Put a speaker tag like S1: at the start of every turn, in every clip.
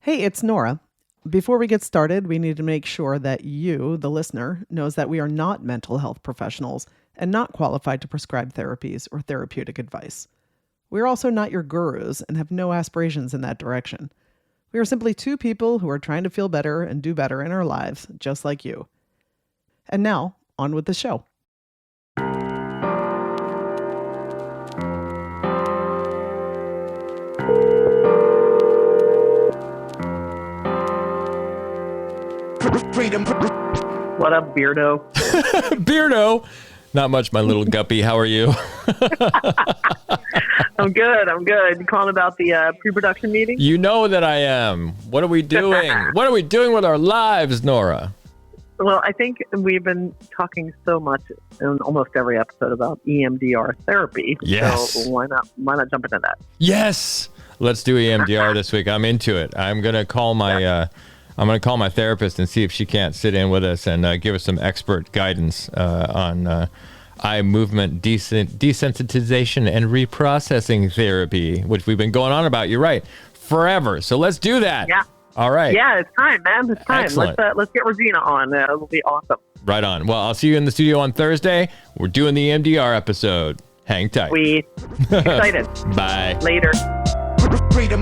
S1: Hey, it's Nora. Before we get started, we need to make sure that you, the listener, knows that we are not mental health professionals and not qualified to prescribe therapies or therapeutic advice. We are also not your gurus and have no aspirations in that direction. We are simply two people who are trying to feel better and do better in our lives, just like you. And now, on with the show.
S2: What up, Beardo?
S3: Beardo! Not much, my little guppy. How are you?
S2: I'm good. You calling about the pre-production meeting?
S3: You know that I am. What are we doing? What are we doing with our lives, Nora?
S2: Well, I think we've been talking so much in almost every episode about EMDR therapy.
S3: Yes.
S2: So why not jump into that?
S3: Yes! Let's do EMDR this week. I'm into it. I'm gonna call my therapist and see if she can't sit in with us and give us some expert guidance on eye movement desensitization and reprocessing therapy, which we've been going on about, you're right, forever. So let's do that.
S2: Yeah.
S3: All right.
S2: Yeah, it's time, man. It's time.
S3: Excellent.
S2: Let's get Regina on. It'll be awesome.
S3: Right on. Well, I'll see you in the studio on Thursday. We're doing the EMDR episode. Hang tight.
S2: We excited.
S3: Bye.
S2: Later.
S4: Freedom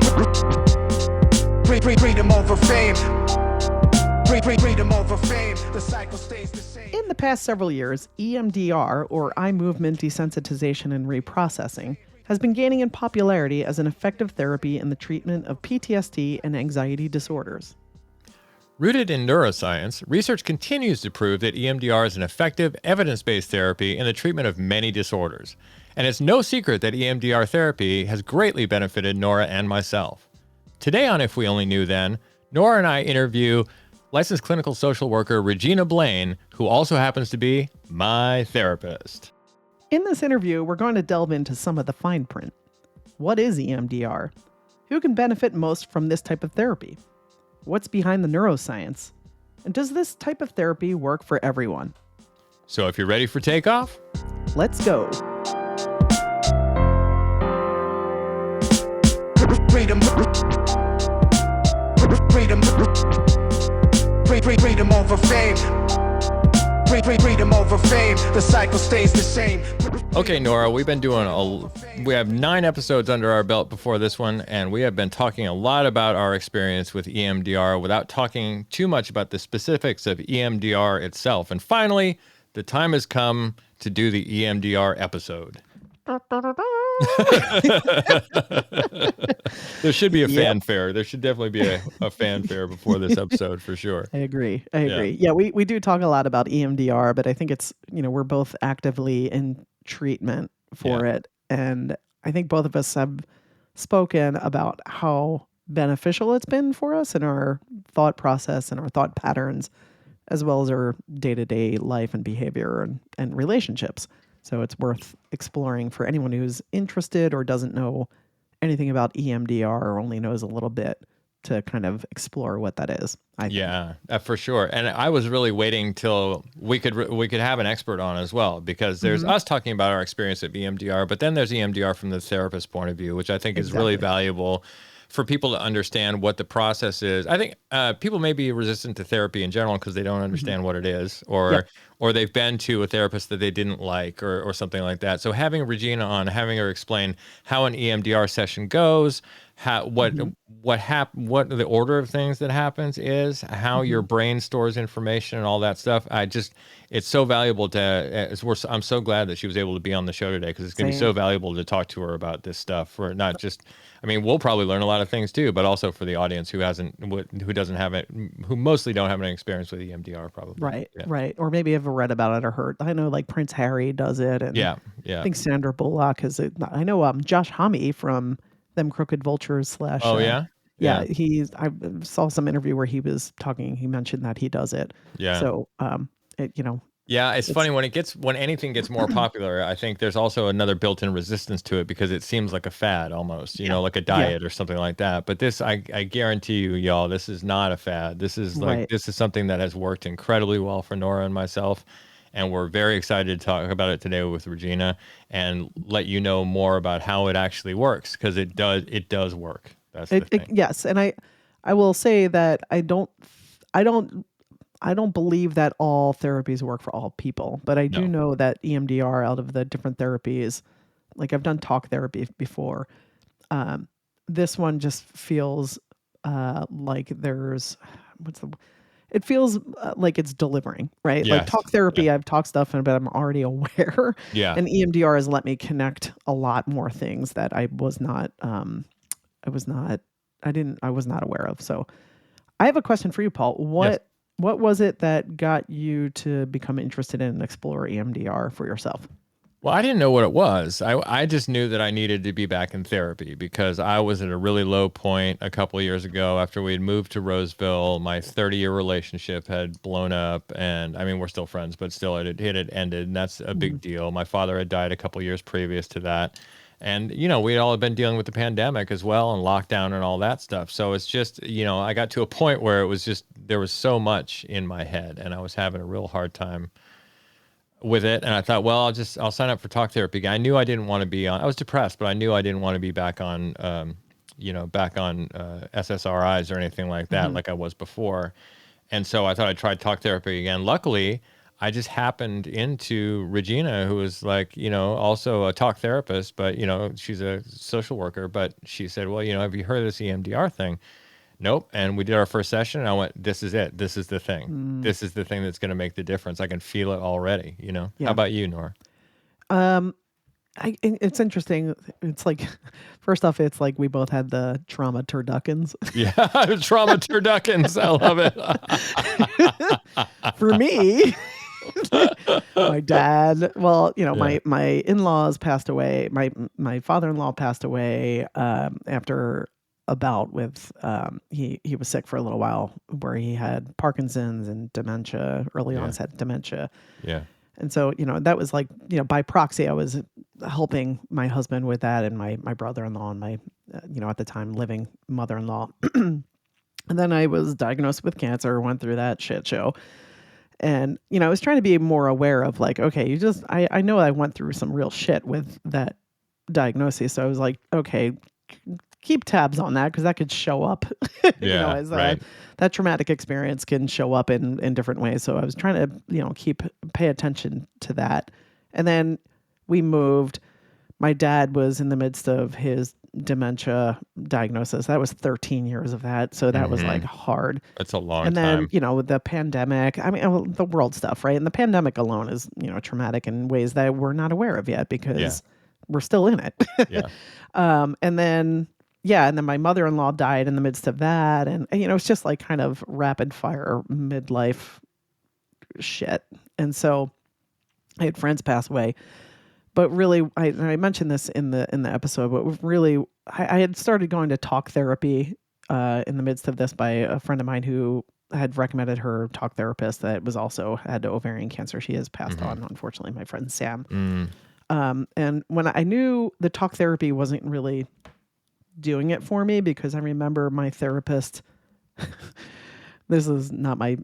S4: over fame. Freedom over fame. The cycle stays the same.
S1: In the past several years, EMDR, or eye movement desensitization and reprocessing, has been gaining in popularity as an effective therapy in the treatment of PTSD and anxiety disorders.
S3: Rooted in neuroscience, research continues to prove that EMDR is an effective, evidence-based therapy in the treatment of many disorders. And it's no secret that EMDR therapy has greatly benefited Nora and myself. Today on If We Only Knew Then, Nora and I interview licensed clinical social worker Regina Blaine, who also happens to be my therapist.
S1: In this interview, we're going to delve into some of the fine print. What is EMDR? Who can benefit most from this type of therapy? What's behind the neuroscience? And does this type of therapy work for everyone?
S3: So if you're ready for takeoff,
S1: let's go.
S4: Freedom over fame. Freedom over fame. The cycle stays the same.
S3: Okay, Nora, we have 9 episodes under our belt before this one, and we have been talking a lot about our experience with EMDR without talking too much about the specifics of EMDR itself. And finally, the time has come to do the EMDR episode. There should be a fanfare. There should definitely be a fanfare before this episode for sure.
S1: I agree. Yeah, we do talk a lot about EMDR, but I think it's, we're both actively in treatment for it. And I think both of us have spoken about how beneficial it's been for us in our thought process and our thought patterns, as well as our day-to-day life and behavior and relationships. So it's worth exploring for anyone who's interested or doesn't know anything about EMDR or only knows a little bit to kind of explore what that is.
S3: Yeah, for sure. And I was really waiting till we could have an expert on as well, because there's us talking about our experience of EMDR, but then there's EMDR from the therapist point of view, which I think is really valuable for people to understand what the process is. I think people may be resistant to therapy in general because they don't understand what it is, or they've been to a therapist that they didn't like, or something like that. So having Regina on, having her explain how an EMDR session goes, what the order of things that happens is, how your brain stores information and all that stuff. It's so valuable I'm so glad that she was able to be on the show today, because it's going to be so valuable to talk to her about this stuff. For not just, we'll probably learn a lot of things too, but also for the audience who mostly don't have any experience with EMDR, probably.
S1: Right. Or maybe have read about it or heard. I know like Prince Harry does it, and I think Sandra Bullock has it. I know Josh Homme from Them Crooked Vultures / I saw some interview where he was talking, he mentioned that he does it. So
S3: it's funny when anything gets more popular, I think there's also another built-in resistance to it, because it seems like a fad almost, like a diet or something like that. But this, I guarantee you, y'all, this is not a fad. This is this is something that has worked incredibly well for Nora and myself. And we're very excited to talk about it today with Regina and let you know more about how it actually works, because it does work. That's the thing.
S1: Yes, and I will say that I don't believe that all therapies work for all people, but I do
S3: No.
S1: know that EMDR, out of the different therapies, like I've done talk therapy before. This one just feels like there's it feels like it's delivering, right? Like
S3: Yes.
S1: talk therapy, I've talked stuff, but I'm already aware.
S3: Yeah.
S1: And EMDR has let me connect a lot more things that I was not, I was not aware of. So I have a question for you, Paul.
S3: Yes.
S1: What was it that got you to become interested in and explore EMDR for yourself?
S3: Well, I didn't know what it was. I just knew that I needed to be back in therapy because I was at a really low point a couple of years ago after we had moved to Roseville. My 30-year relationship had blown up, and I mean, we're still friends, but still it had ended, and that's a big deal. My father had died a couple of years previous to that. And, we all had been dealing with the pandemic as well and lockdown and all that stuff. So it's just, I got to a point where it was just, there was so much in my head and I was having a real hard time with it. And I thought, well, I'll sign up for talk therapy. I knew I didn't want to be on, I was depressed, but I knew I didn't want to be back on, SSRIs or anything like that, like I was before. And so I thought I'd try talk therapy again. Luckily, I just happened into Regina, who was like, also a talk therapist, but, she's a social worker. But she said, well, have you heard of this EMDR thing? Nope. And we did our first session and I went, this is it. This is the thing. This is the thing that's going to make the difference. I can feel it already,
S1: Yeah.
S3: How about you, Nora?
S1: It's interesting. It's like, first off, it's like we both had the trauma turduckens.
S3: Yeah. Trauma turduckens. I love
S1: it. For me, my dad, well, my in-laws passed away. My father-in-law passed away after a bout with he was sick for a little while where he had Parkinson's and dementia, early onset dementia.
S3: Yeah.
S1: And so, that was like, by proxy, I was helping my husband with that and my brother-in-law and my, at the time living mother-in-law. And then I was diagnosed with cancer, went through that shit show. And, I was trying to be more aware of like, okay, I know I went through some real shit with that diagnosis. So I was like, okay, keep tabs on that because that could show up.
S3: Yeah, right.
S1: That traumatic experience can show up in different ways. So I was trying to, pay attention to that. And then we moved. My dad was in the midst of his dementia diagnosis. That was 13 years of that. So that was like hard.
S3: That's a long
S1: time.
S3: And
S1: then, with the pandemic, the world stuff, right? And the pandemic alone is, traumatic in ways that we're not aware of yet because we're still in it.
S3: Yeah.
S1: And then my mother-in-law died in the midst of that. And it's just like kind of rapid fire midlife shit. And so I had friends pass away, but really, I mentioned this in the episode, but really I had started going to talk therapy in the midst of this by a friend of mine who had recommended her talk therapist that was also had ovarian cancer. She has passed on, unfortunately, my friend Sam. And when I knew the talk therapy wasn't really doing it for me, because I remember my therapist, this is not my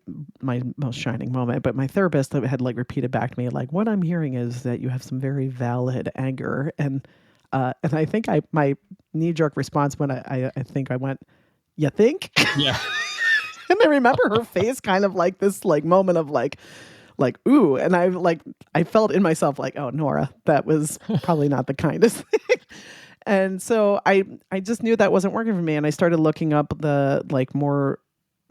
S1: most shining moment, but my therapist had like repeated back to me, like, what I'm hearing is that you have some very valid anger. And I think my knee jerk response when I think I went, you think?
S3: Yeah.
S1: And I remember her face kind of like this like moment of like, ooh. And I felt in myself like, oh, Nora, that was probably not the kindest thing. And so I just knew that wasn't working for me. And I started looking up the like more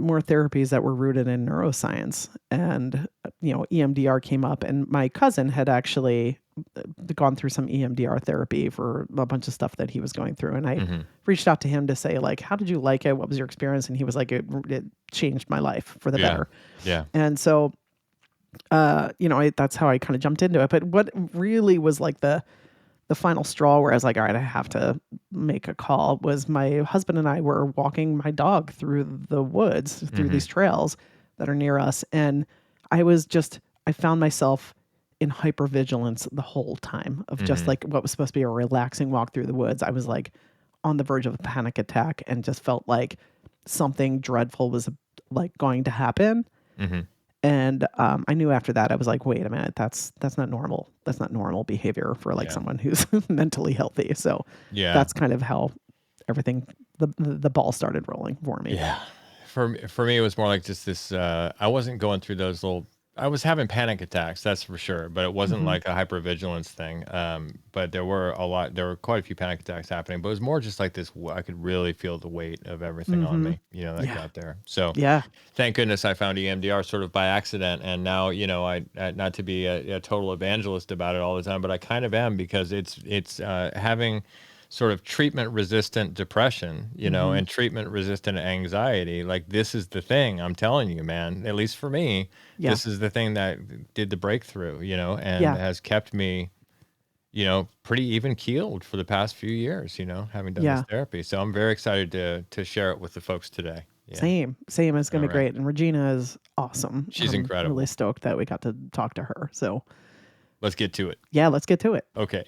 S1: therapies that were rooted in neuroscience. And, EMDR came up, and my cousin had actually gone through some EMDR therapy for a bunch of stuff that he was going through. And I reached out to him to say, like, how did you like it? What was your experience? And he was like, it changed my life for the better.
S3: Yeah.
S1: And so, that's how I kind of jumped into it. But what really was like the final straw where I was like, all right, I have to make a call, was my husband and I were walking my dog through the woods, through these trails that are near us. And I found myself in hypervigilance the whole time of just like what was supposed to be a relaxing walk through the woods. I was like on the verge of a panic attack and just felt like something dreadful was like going to happen. And I knew after that, I was like, wait a minute, that's not normal. That's not normal behavior for like someone who's mentally healthy. So that's kind of how everything the ball started rolling for me.
S3: Yeah. For me, it was more like just this, I wasn't going through those I was having panic attacks, that's for sure, but it wasn't
S1: Mm-hmm.
S3: like a hypervigilance thing. But there were quite a few panic attacks happening, but it was more just like this, I could really feel the weight of everything on
S1: Mm-hmm.
S3: me, that
S1: Yeah.
S3: got there. So
S1: Yeah.
S3: thank goodness I found EMDR sort of by accident. And now, I not to be a total evangelist about it all the time, but I kind of am, because it's having sort of treatment resistant depression,
S1: Mm-hmm.
S3: and treatment resistant anxiety. Like, this is the thing, I'm telling you, man, at least for me,
S1: Yeah.
S3: this is the thing that did the breakthrough, and
S1: Yeah.
S3: has kept me, pretty even keeled for the past few years, having done this
S1: Yeah.
S3: therapy. So I'm very excited to share it with the folks today. Yeah.
S1: Same. It's gonna
S3: All
S1: be
S3: right.
S1: great. And Regina is awesome.
S3: She's
S1: I'm
S3: incredible.
S1: really stoked that we got to talk to her. So
S3: Let's get to it.
S1: yeah, let's get to it.
S3: Okay.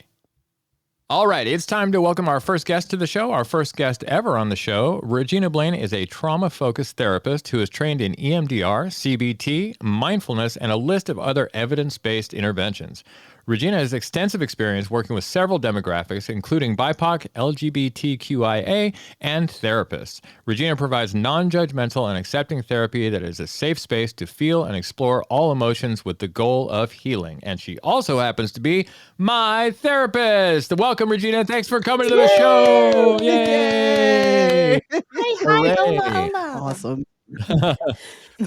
S3: All right, it's time to welcome our first guest to the show. Our first guest ever on the show. Regina Blaine is a trauma-focused therapist who is trained in EMDR, CBT, mindfulness, and a list of other evidence-based interventions. Regina has extensive experience working with several demographics, including BIPOC, LGBTQIA, and therapists. Regina provides non-judgmental and accepting therapy that is a safe space to feel and explore all emotions with the goal of healing. And she also happens to be my therapist. Welcome, Regina. Thanks for coming to the show. Yay!
S5: Hi,
S3: Hooray.
S5: hola.
S1: Awesome.
S5: Glad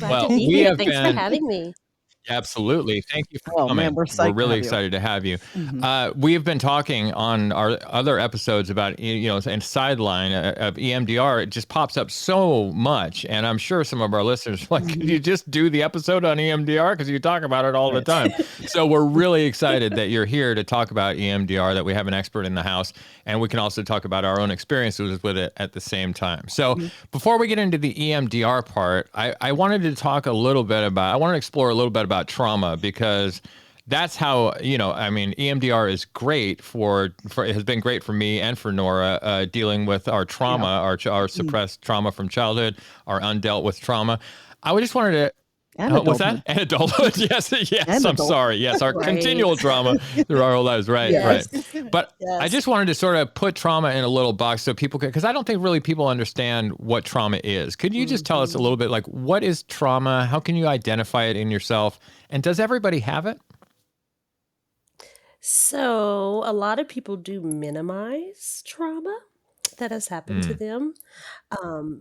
S3: Well,
S5: to be
S3: we
S5: here.
S3: have
S5: Thanks for
S3: been-
S5: having me.
S3: Absolutely. Thank you for
S1: Oh,
S3: coming.
S1: man, we're psyched to
S3: really
S1: have you.
S3: excited to have you.
S1: Mhm.
S3: We have been talking on our other episodes about, and sideline of EMDR. It just pops up so much. And I'm sure some of our listeners are like, could you just do the episode on EMDR? Because you talk about it all the time. So we're really excited that you're here to talk about EMDR, that we have an expert in the house. And we can also talk about our own experiences with it at the same time. So before we get into the EMDR part, I wanted to talk a little bit about, I want to explore a little bit about trauma, because that's how, EMDR is great it has been great for me and for Nora, dealing with our trauma, our suppressed trauma from childhood, our undealt with trauma. I just wanted to,
S1: And
S3: what's that?
S1: adulthood.
S3: And adulthood. Yes,
S1: And
S3: I'm
S1: adult.
S3: sorry. Yes, our
S5: Right.
S3: continual trauma through our whole lives. Right,
S5: Yes.
S3: right. But I
S5: Yes.
S3: just wanted to sort of put trauma in a little box so people could, because I don't think really people understand what trauma is. Could you just tell us a little bit, like, what is trauma? How can you identify it in yourself? And does everybody have it?
S5: So, a lot of people do minimize trauma that has happened to them.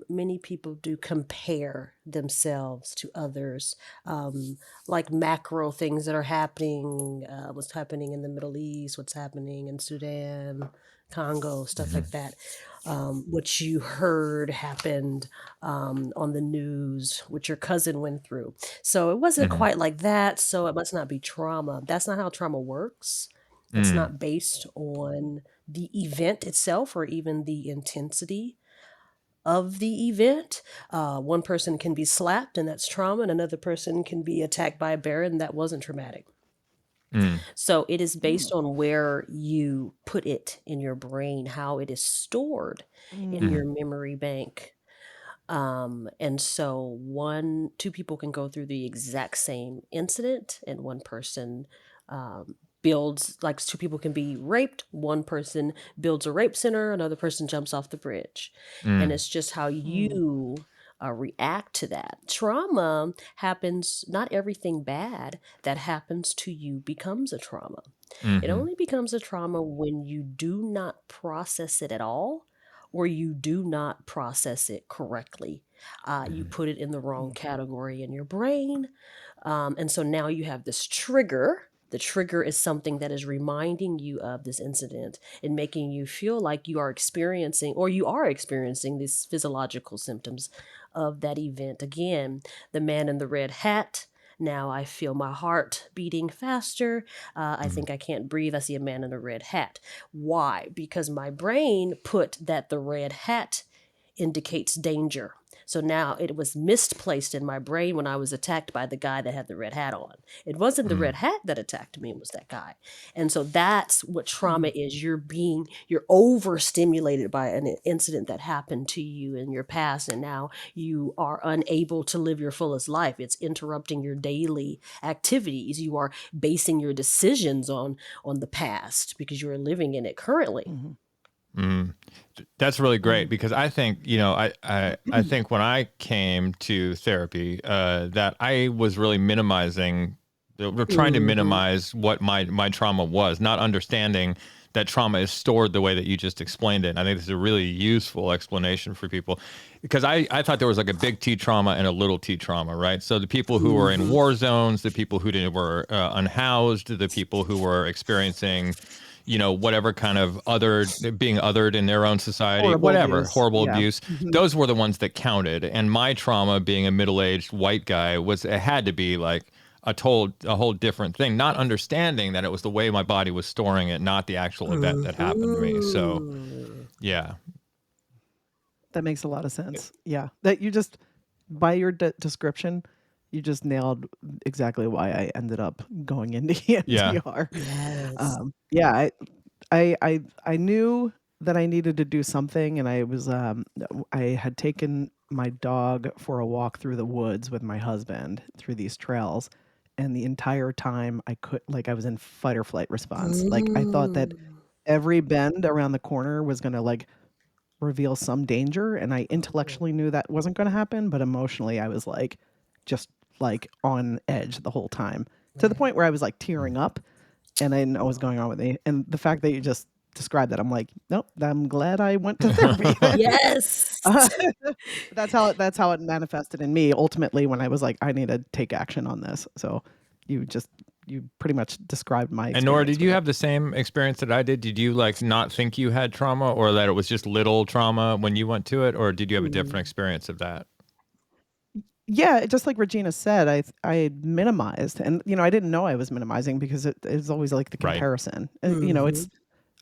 S5: Many people do compare themselves to others, like macro things that are happening, what's happening in the Middle East, what's happening in Sudan, Congo, stuff like that. What you heard happened on the news, what your cousin went through. So it wasn't quite like that. So it must not be trauma. That's not how trauma works. It's not based on the event itself or even the intensity of the event. One person can be slapped and that's trauma, and another person can be attacked by a bear and that wasn't traumatic. So it is based on where you put it in your brain, how it is stored in your memory bank. And so two people can go through the exact same incident, and one person builds, like, two people can be raped. One person builds a rape center, another person jumps off the bridge. And it's just how you react to that. Trauma happens, not everything bad that happens to you becomes a trauma. It only becomes a trauma when you do not process it at all, or you do not process it correctly. You put it in the wrong category in your brain. And so now you have this trigger. The trigger is something that is reminding you of this incident and making you feel like you are experiencing these physiological symptoms of that event. Again, the man in the red hat. Now I feel my heart beating faster. I think I can't breathe. I see a man in a red hat. Why? Because my brain put that the red hat indicates danger. So now it was misplaced in my brain when I was attacked by the guy that had the red hat on. It wasn't the red hat that attacked me, it was that guy. And so that's what trauma is. You're overstimulated by an incident that happened to you in your past, and now you are unable to live your fullest life. It's interrupting your daily activities. You are basing your decisions on the past because you are living in it currently.
S3: Mm. That's really great
S1: Mm.
S3: because I think, I think when I came to therapy, that I was really minimizing, we're trying to
S5: Mm-hmm.
S3: minimize what my trauma was, not understanding that trauma is stored the way that you just explained it. And I think this is a really useful explanation for people because I thought there was like a big T trauma and a little T trauma, right? So the people who were in
S5: Mm-hmm.
S3: war zones, the people who were unhoused, the people who were experiencing whatever kind of being othered in their own society,
S1: Horrible
S3: whatever,
S1: abuse.
S3: horrible
S1: Yeah.
S3: abuse,
S1: Mhm.
S3: those were the ones that counted. And my trauma being a middle-aged white guy it had to be like a whole different thing, not understanding that it was the way my body was storing it, not the actual event that happened to me. So
S5: Mm-hmm.
S3: yeah.
S1: That makes a lot of sense. Yeah. That you just, by your description, you just nailed exactly why I ended up going into
S3: Yeah.
S1: EMDR.
S5: Yes.
S1: Yeah, I knew that I needed to do something, and I had taken my dog for a walk through the woods with my husband through these trails, and the entire time I was in fight or flight response. Like I thought that
S5: Mm.
S1: every bend around the corner was gonna like reveal some danger, and I
S5: Oh.
S1: intellectually knew that wasn't gonna happen, but emotionally I was like just like on edge the whole time to the
S5: Right.
S1: point where I was like tearing up and I didn't know what was
S5: Wow.
S1: going on with me. And the fact that you just described that, I'm like, nope, I'm glad I went to therapy.
S5: Yes.
S1: Uh, that's how it manifested in me ultimately when I was like, I need to take action on this. So you just you pretty much described my
S3: And Nora,
S1: experience
S3: did you
S1: with it.
S3: have the same experience that I did? Did you like not think you had trauma or that it was just little trauma when you went to it? Or did you have a different
S5: Mm.
S3: experience of that?
S1: Yeah, just like Regina said, I minimized, and I didn't know I was minimizing because it's always like the
S3: Right.
S1: comparison.
S5: Mhm.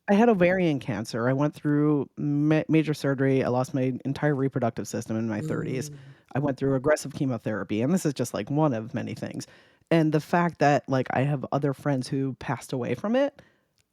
S1: I had ovarian cancer. I went through major surgery. I lost my entire reproductive system in my 30s.
S5: Mm.
S1: I went through aggressive chemotherapy, and this is just like one of many things. And the fact that like I have other friends who passed away from it,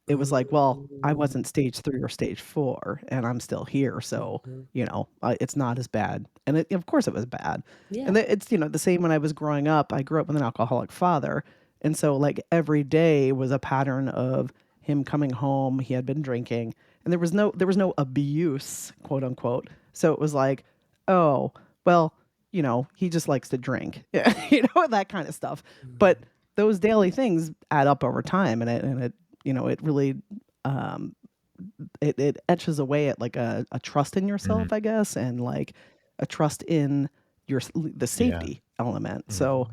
S1: it was like, well, I
S5: Mm.
S1: wasn't stage 3 or stage 4, and I'm still here, so
S5: Mhm.
S1: it's not as bad. And of course, it was bad.
S5: Yeah.
S1: And it's the same when I was growing up. I grew up with an alcoholic father, and so like every day was a pattern of him coming home. He had been drinking, and there was no abuse, quote unquote. So it was like, oh, well, he just likes to drink, that kind of stuff. But
S5: Mhm.
S1: those daily things add up over time, and it really um, it etches away at like a trust in
S3: Mhm.
S1: yourself, I guess, and like a trust in the
S3: Yeah.
S1: safety element.
S3: Mhm.
S1: So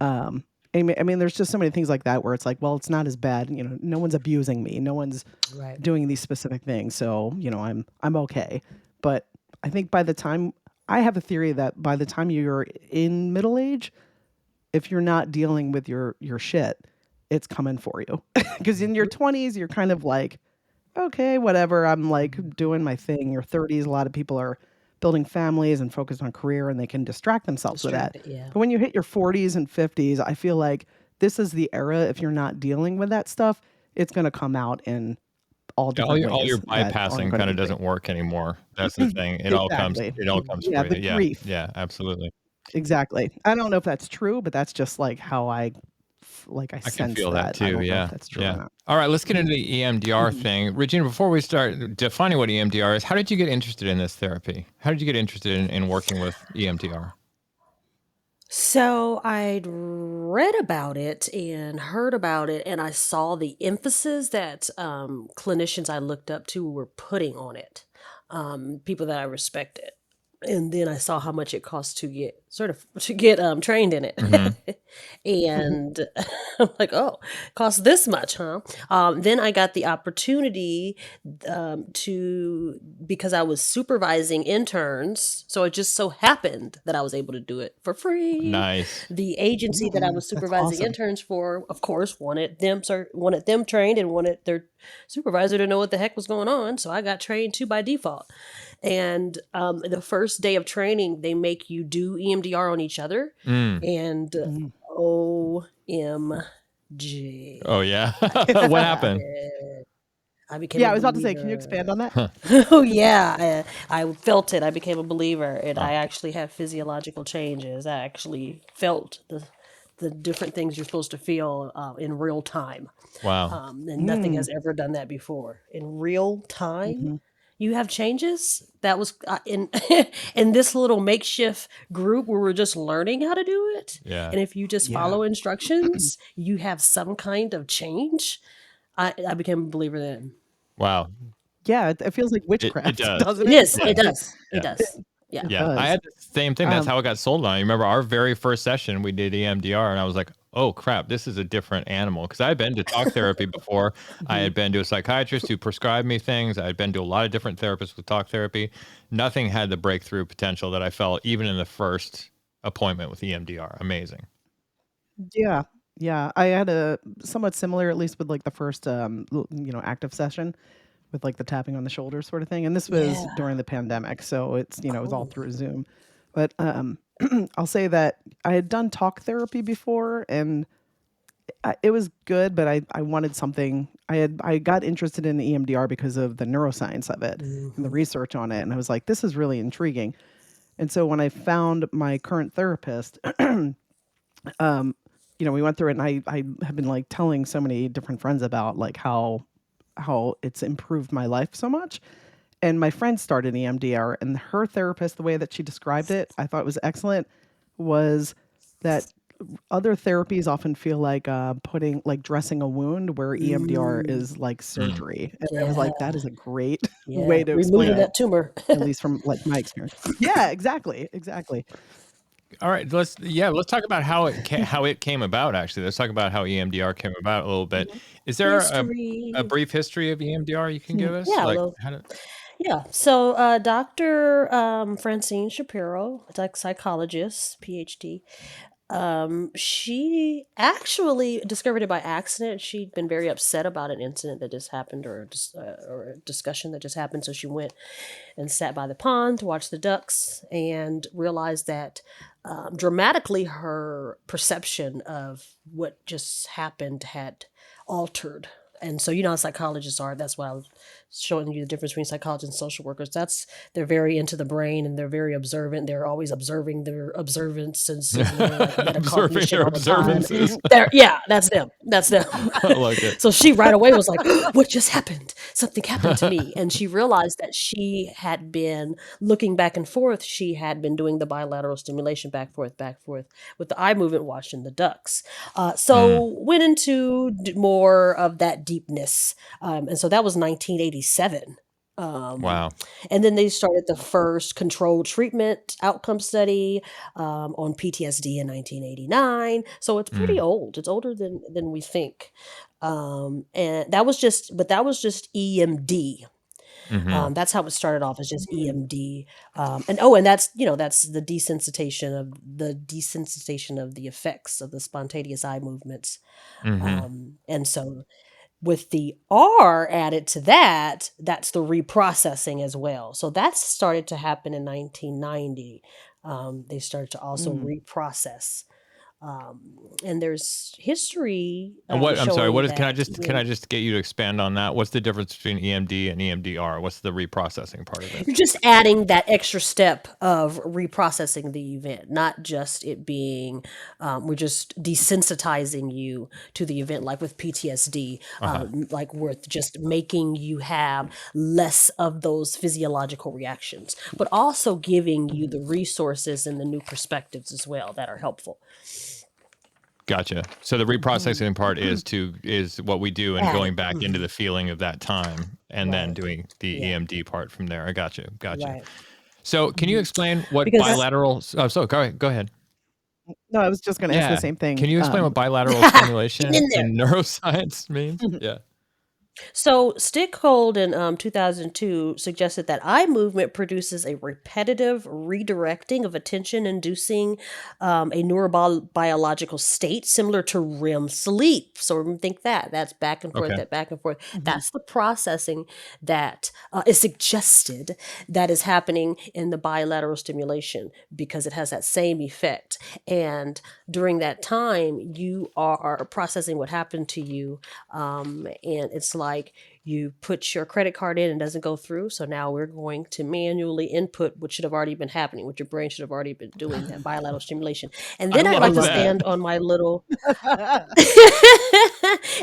S1: um, I mean, there's just so many things like that where it's like, well, it's not as bad. No one's abusing me. No one's
S5: Right.
S1: doing these specific things. So I'm okay. But I think by the time I have a theory that by the time you're in middle age, if you're not dealing with your shit, it's coming for you. Because in your
S5: Mhm.
S1: 20s, you're kind of like, okay, whatever. I'm like
S5: Mhm.
S1: doing my thing. Your 30s, a lot of people are building families and focused on career and they can distract themselves with that.
S5: Distracted, yeah.
S1: But when you hit your 40s and 50s, I feel like this is the era. If you're not dealing with that stuff, it's going to come out in all
S3: Yeah,
S1: different
S3: all your
S1: ways that aren't
S3: bypassing
S1: going to
S3: kind
S1: be
S3: of
S1: great.
S3: doesn't work anymore. That's the thing.
S1: Exactly.
S3: It all comes
S1: Yeah,
S3: for
S1: the
S3: you. Yeah.
S1: grief.
S3: Yeah, absolutely.
S1: Exactly. I don't know if that's true, but that's just like how I
S3: I can
S1: sense
S3: feel that
S1: that. I
S3: too.
S1: don't know if
S3: Yeah.
S1: that's true or
S3: Yeah.
S1: not.
S3: All right, let's get into the EMDR
S1: Mhm.
S3: thing. Regina, before we start defining what EMDR is, how did you get interested in this therapy? How did you get interested in working with EMDR?
S5: So I'd read about it and heard about it, and I saw the emphasis that clinicians I looked up to were putting on it, people that I respected. And then I saw how much it costs to get trained in it.
S3: Hmm.
S5: And I'm like, oh, costs this much, huh? Then I got the opportunity to because I was supervising interns, so it just so happened that I was able to do it for free.
S3: Nice.
S5: The agency that I was
S1: That's
S5: supervising
S1: awesome.
S5: interns for, of course, wanted them trained and wanted their supervisor to know what the heck was going on. So I got trained too by default. And the first day of training, they make you do EMDR on each other,
S3: Mm.
S5: and
S1: Mhm.
S3: Oh
S5: OMG,
S3: yeah.
S5: I
S3: What
S5: felt
S3: happened?
S5: it. I became
S1: Yeah,
S5: a
S1: I was about to say, can you
S5: believer.
S1: expand on that?
S3: Huh.
S5: Oh yeah, I felt it. I became a believer, and
S3: Huh.
S5: I actually had physiological changes. I actually felt the different things you're supposed to feel in real time,
S3: Wow.
S5: and nothing
S1: Mm.
S5: has ever done that before. In real time,
S1: Mhm.
S5: You have changes. That was in in this little makeshift group where we're just learning how to do it.
S3: Yeah.
S5: And if you just
S1: Yeah.
S5: follow instructions, you have some kind of change. I became a believer then.
S3: Wow.
S1: Yeah, it feels like
S3: It
S1: witchcraft,
S3: does.
S1: doesn't
S5: It
S1: it?
S5: is.
S3: Yeah.
S5: It does. It
S3: Yeah.
S5: does. Yeah.
S1: It
S3: Yeah. I
S1: does.
S3: had the same thing. That's
S1: Um,
S3: how it got sold on. I remember our very first session, we did EMDR, and I was like, oh crap, this is a different animal. Because I had been to talk therapy before. I
S1: mhm.
S3: had been to a psychiatrist who prescribed me things. I had been to a lot of different therapists with talk therapy. Nothing had the breakthrough potential that I felt even in the first appointment with EMDR. Amazing.
S1: Yeah. Yeah. I had a somewhat similar, at least with like the first, active session with like the tapping on the shoulder sort of thing. And this was
S5: Yeah.
S1: during the pandemic. So it's, it was all
S5: Cool.
S1: through Zoom. But I'll say that I had done talk therapy before and it was good, but I wanted something. I got interested in EMDR because of the neuroscience of it and the
S5: Hmm.
S1: research on it. And I was like, this is really intriguing. And so when I found my current therapist, um, we went through it and I have been like telling so many different friends about like how it's improved my life so much. And my friend started EMDR and her therapist, the way that she described it, I thought was excellent, was that other therapies often feel like putting like dressing a wound where EMDR
S5: Mm,
S1: is like
S3: Mm.
S1: surgery. And I was
S5: yeah.
S1: like, that is a great
S5: Yeah.
S1: way to explain
S5: Removing
S1: it,
S5: that tumor.
S1: at least from like my experience. Yeah, exactly. Exactly.
S3: All right, let's talk about how it came about. Actually, let's talk about how EMDR came about a little bit.
S1: Mhm.
S3: Is there a
S5: History.
S3: brief history of EMDR you can
S1: Hmm.
S3: give us?
S5: Yeah.
S3: Like
S5: Well,
S3: how did?
S5: yeah. So, Dr. Francine Shapiro, like psychologist, PhD. She actually discovered it by accident. She'd been very upset about an incident that just happened, or a discussion that just happened. So she went and sat by the pond to watch the ducks, and realized that dramatically her perception of what just happened had altered. And so, how psychologists are. That's why I was showing you the difference between psychologists and social workers. They're very into the brain and they're very observant. They're always observing their observances and their like
S3: Observing
S5: metacognition
S3: their
S5: all the time.
S3: observances.
S5: Yeah, that's them. That's them.
S3: I like it.
S5: So she right away was like, "What just happened? Something happened to me." And she realized that she had been looking back and forth. She had been doing the bilateral stimulation back forth with the eye movement, watching the ducks.
S3: Mm.
S5: So went into more of that deepness, and so that was 1987. Um,
S3: Wow.
S5: and then they started the first controlled treatment outcome study on PTSD in 1989. So it's pretty
S3: Mm.
S5: old. It's older than we think. And that was just EMD.
S3: Mm-hmm.
S5: That's how it started off, as just EMD. And that's the desensitization of the effects of the spontaneous eye movements.
S3: Mm-hmm.
S5: And so with the R added to that, that's the reprocessing as well. So that started to happen in 1990. They started to also
S1: Mm.
S5: reprocess. And there's history
S3: And what? I'm sorry.
S5: showing
S3: What is? Can I
S5: that
S3: just get you to expand on that? What's the difference between EMD and EMDR? What's the reprocessing part of it?
S5: you're just adding that extra step of reprocessing the event, not just it being, we're just desensitizing you to the event, like with PTSD,
S3: Uh-huh.
S5: like with just making you have less of those physiological reactions, but also giving you the resources and the new perspectives as well that are helpful.
S3: Gotcha. So the reprocessing part is what we do and
S5: Added.
S3: going back into the feeling of that time and then
S5: Right.
S3: doing the
S5: Yeah.
S3: EMD part from there. I gotcha. Gotcha.
S5: Right.
S3: So can you explain what
S5: Because
S3: bilateral? Oh, so go ahead.
S1: No, I was just going to ask the
S3: Yeah.
S1: same
S3: Can
S1: thing.
S3: you explain what bilateral
S5: getting
S3: stimulation
S5: in there.
S3: in neuroscience means? Yeah.
S5: So, Stickhold in 2002 suggested that eye movement produces a repetitive redirecting of attention, inducing a neurobiological state similar to REM sleep. So, think that's back and forth,
S3: Okay.
S5: that back and forth.
S1: Mhm.
S5: That's the processing that is suggested that is happening in the bilateral stimulation, because it has that same effect. And during that time, you are processing what happened to you, and it's like you put your credit card in and it doesn't go through. So now we're going to manually input what should have already been happening, what your brain should have already been doing, that bilateral stimulation. And
S3: I
S5: then I'd
S3: love
S5: like to
S3: that.
S5: stand on my little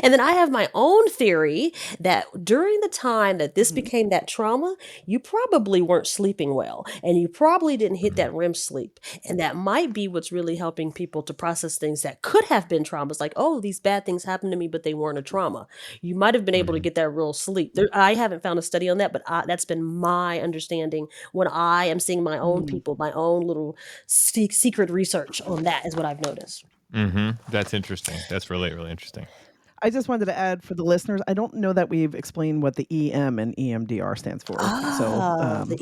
S5: and then I have my own theory that during the time that this became that trauma, you probably weren't sleeping well and you probably didn't hit that REM sleep. And that might be what's really helping people to process things that could have been traumas, like, oh, these bad things happened to me, but they weren't a trauma. You might have been able to get that real sleep. I haven't found a study on that, but that's been my understanding when I am seeing my own people, my own little secret research on that is what I've noticed.
S3: That's interesting. That's really, really interesting.
S1: I just wanted to add for the listeners, I don't know that we've explained what the EM and EMDR stands for.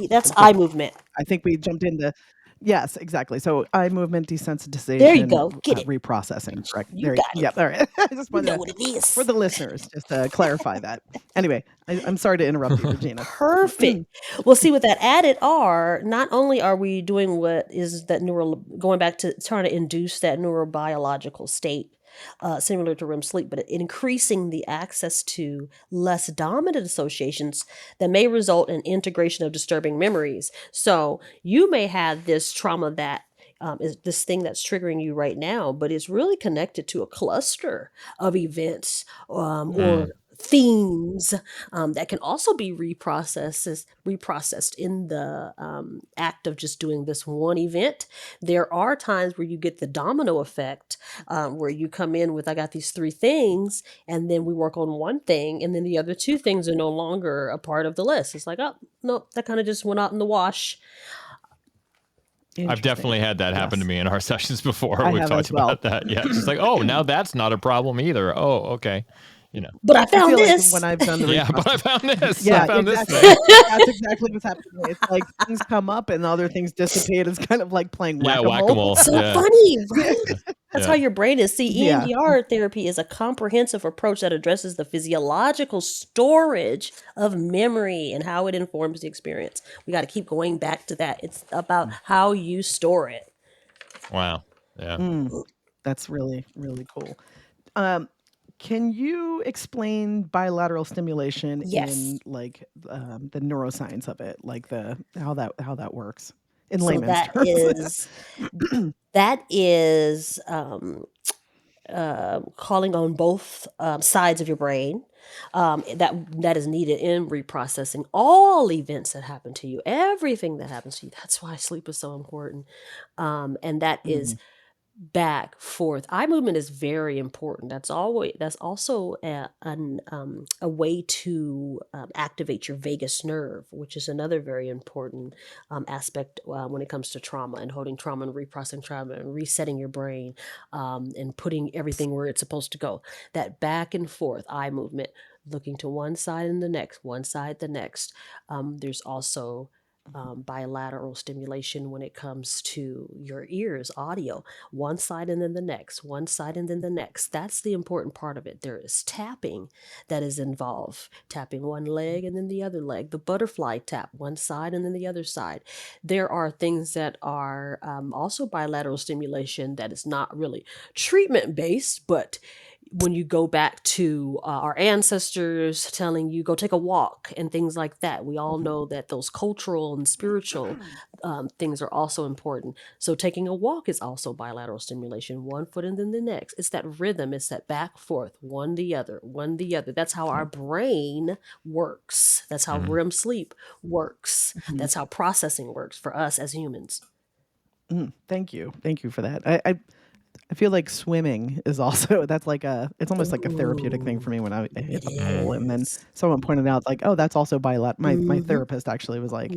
S5: That's eye movement.
S1: I think we jumped into, yes, exactly. So eye movement desensitization.
S5: There you go. Get it.
S1: Reprocessing. Correct.
S5: You got it.
S1: Yep. All right. I just wanted
S5: what it is.
S1: for the listeners, just to clarify that. Anyway, I'm sorry to interrupt you, Regina.
S5: Perfect. Well, see, with that added R, not only are we doing what is that going back to trying to induce that neurobiological state, similar to REM sleep, but increasing the access to less dominant associations that may result in integration of disturbing memories. So you may have this trauma that is this thing that's triggering you right now, but it's really connected to a cluster of events or themes that can also be reprocessed in the act of just doing this one event. There are times where you get the domino effect, where you come in with, I got these 3 things, and then we work on one thing, and then the other 2 things are no longer a part of the list. It's like, oh, no, that kind of just went out in the wash.
S3: I've definitely had that happen to me in our sessions before. We've talked
S1: well.
S3: about that. Yeah, it's just like, oh, now that's not a problem either. Oh, okay. You know,
S5: but I found this.
S1: Like when I've done the
S3: but I found this.
S1: Yeah,
S3: I found
S1: exactly.
S3: this thing.
S1: That's exactly what's happening. It's like things come up and other things dissipate. It's kind of like playing whack-a-mole.
S5: So funny, right? That's how your brain is. See, EMDR therapy is a comprehensive approach that addresses the physiological storage of memory and how it informs the experience. We got to keep going back to that. It's about how you store it.
S3: Wow. Yeah.
S1: That's really, really cool. Can you explain bilateral stimulation in like the neuroscience of it, like how that works in layman's terms?
S5: That is calling on both sides of your brain. That is needed in reprocessing all events that happen to you, everything that happens to you. That's why sleep is so important, and that is back forth. Eye movement is very important. That's also a way to activate your vagus nerve, which is another very important aspect when it comes to trauma and holding trauma and reprocessing trauma and resetting your brain and putting everything where it's supposed to go. That back and forth eye movement, looking to one side and the next, one side the next. There's also bilateral stimulation when it comes to your ears, audio, one side and then the next, one side and then the next. That's the important part of it. There is tapping that is involved, tapping one leg and then the other leg, the butterfly tap, one side and then the other side. There are things that are also bilateral stimulation that is not really treatment based, but when you go back to our ancestors telling you go take a walk and things like that, we all know that those cultural and spiritual things are also important. So taking a walk is also bilateral stimulation, one foot and then the next. It's that rhythm. It's that back forth, one the other, one the other. That's how our brain works. That's how REM sleep works. That's how processing works for us as humans.
S1: Thank you for that. I feel like swimming is also, it's almost like a therapeutic thing for me when I hit the pool. And then someone pointed out like, oh, that's also bilateral. My therapist actually was like,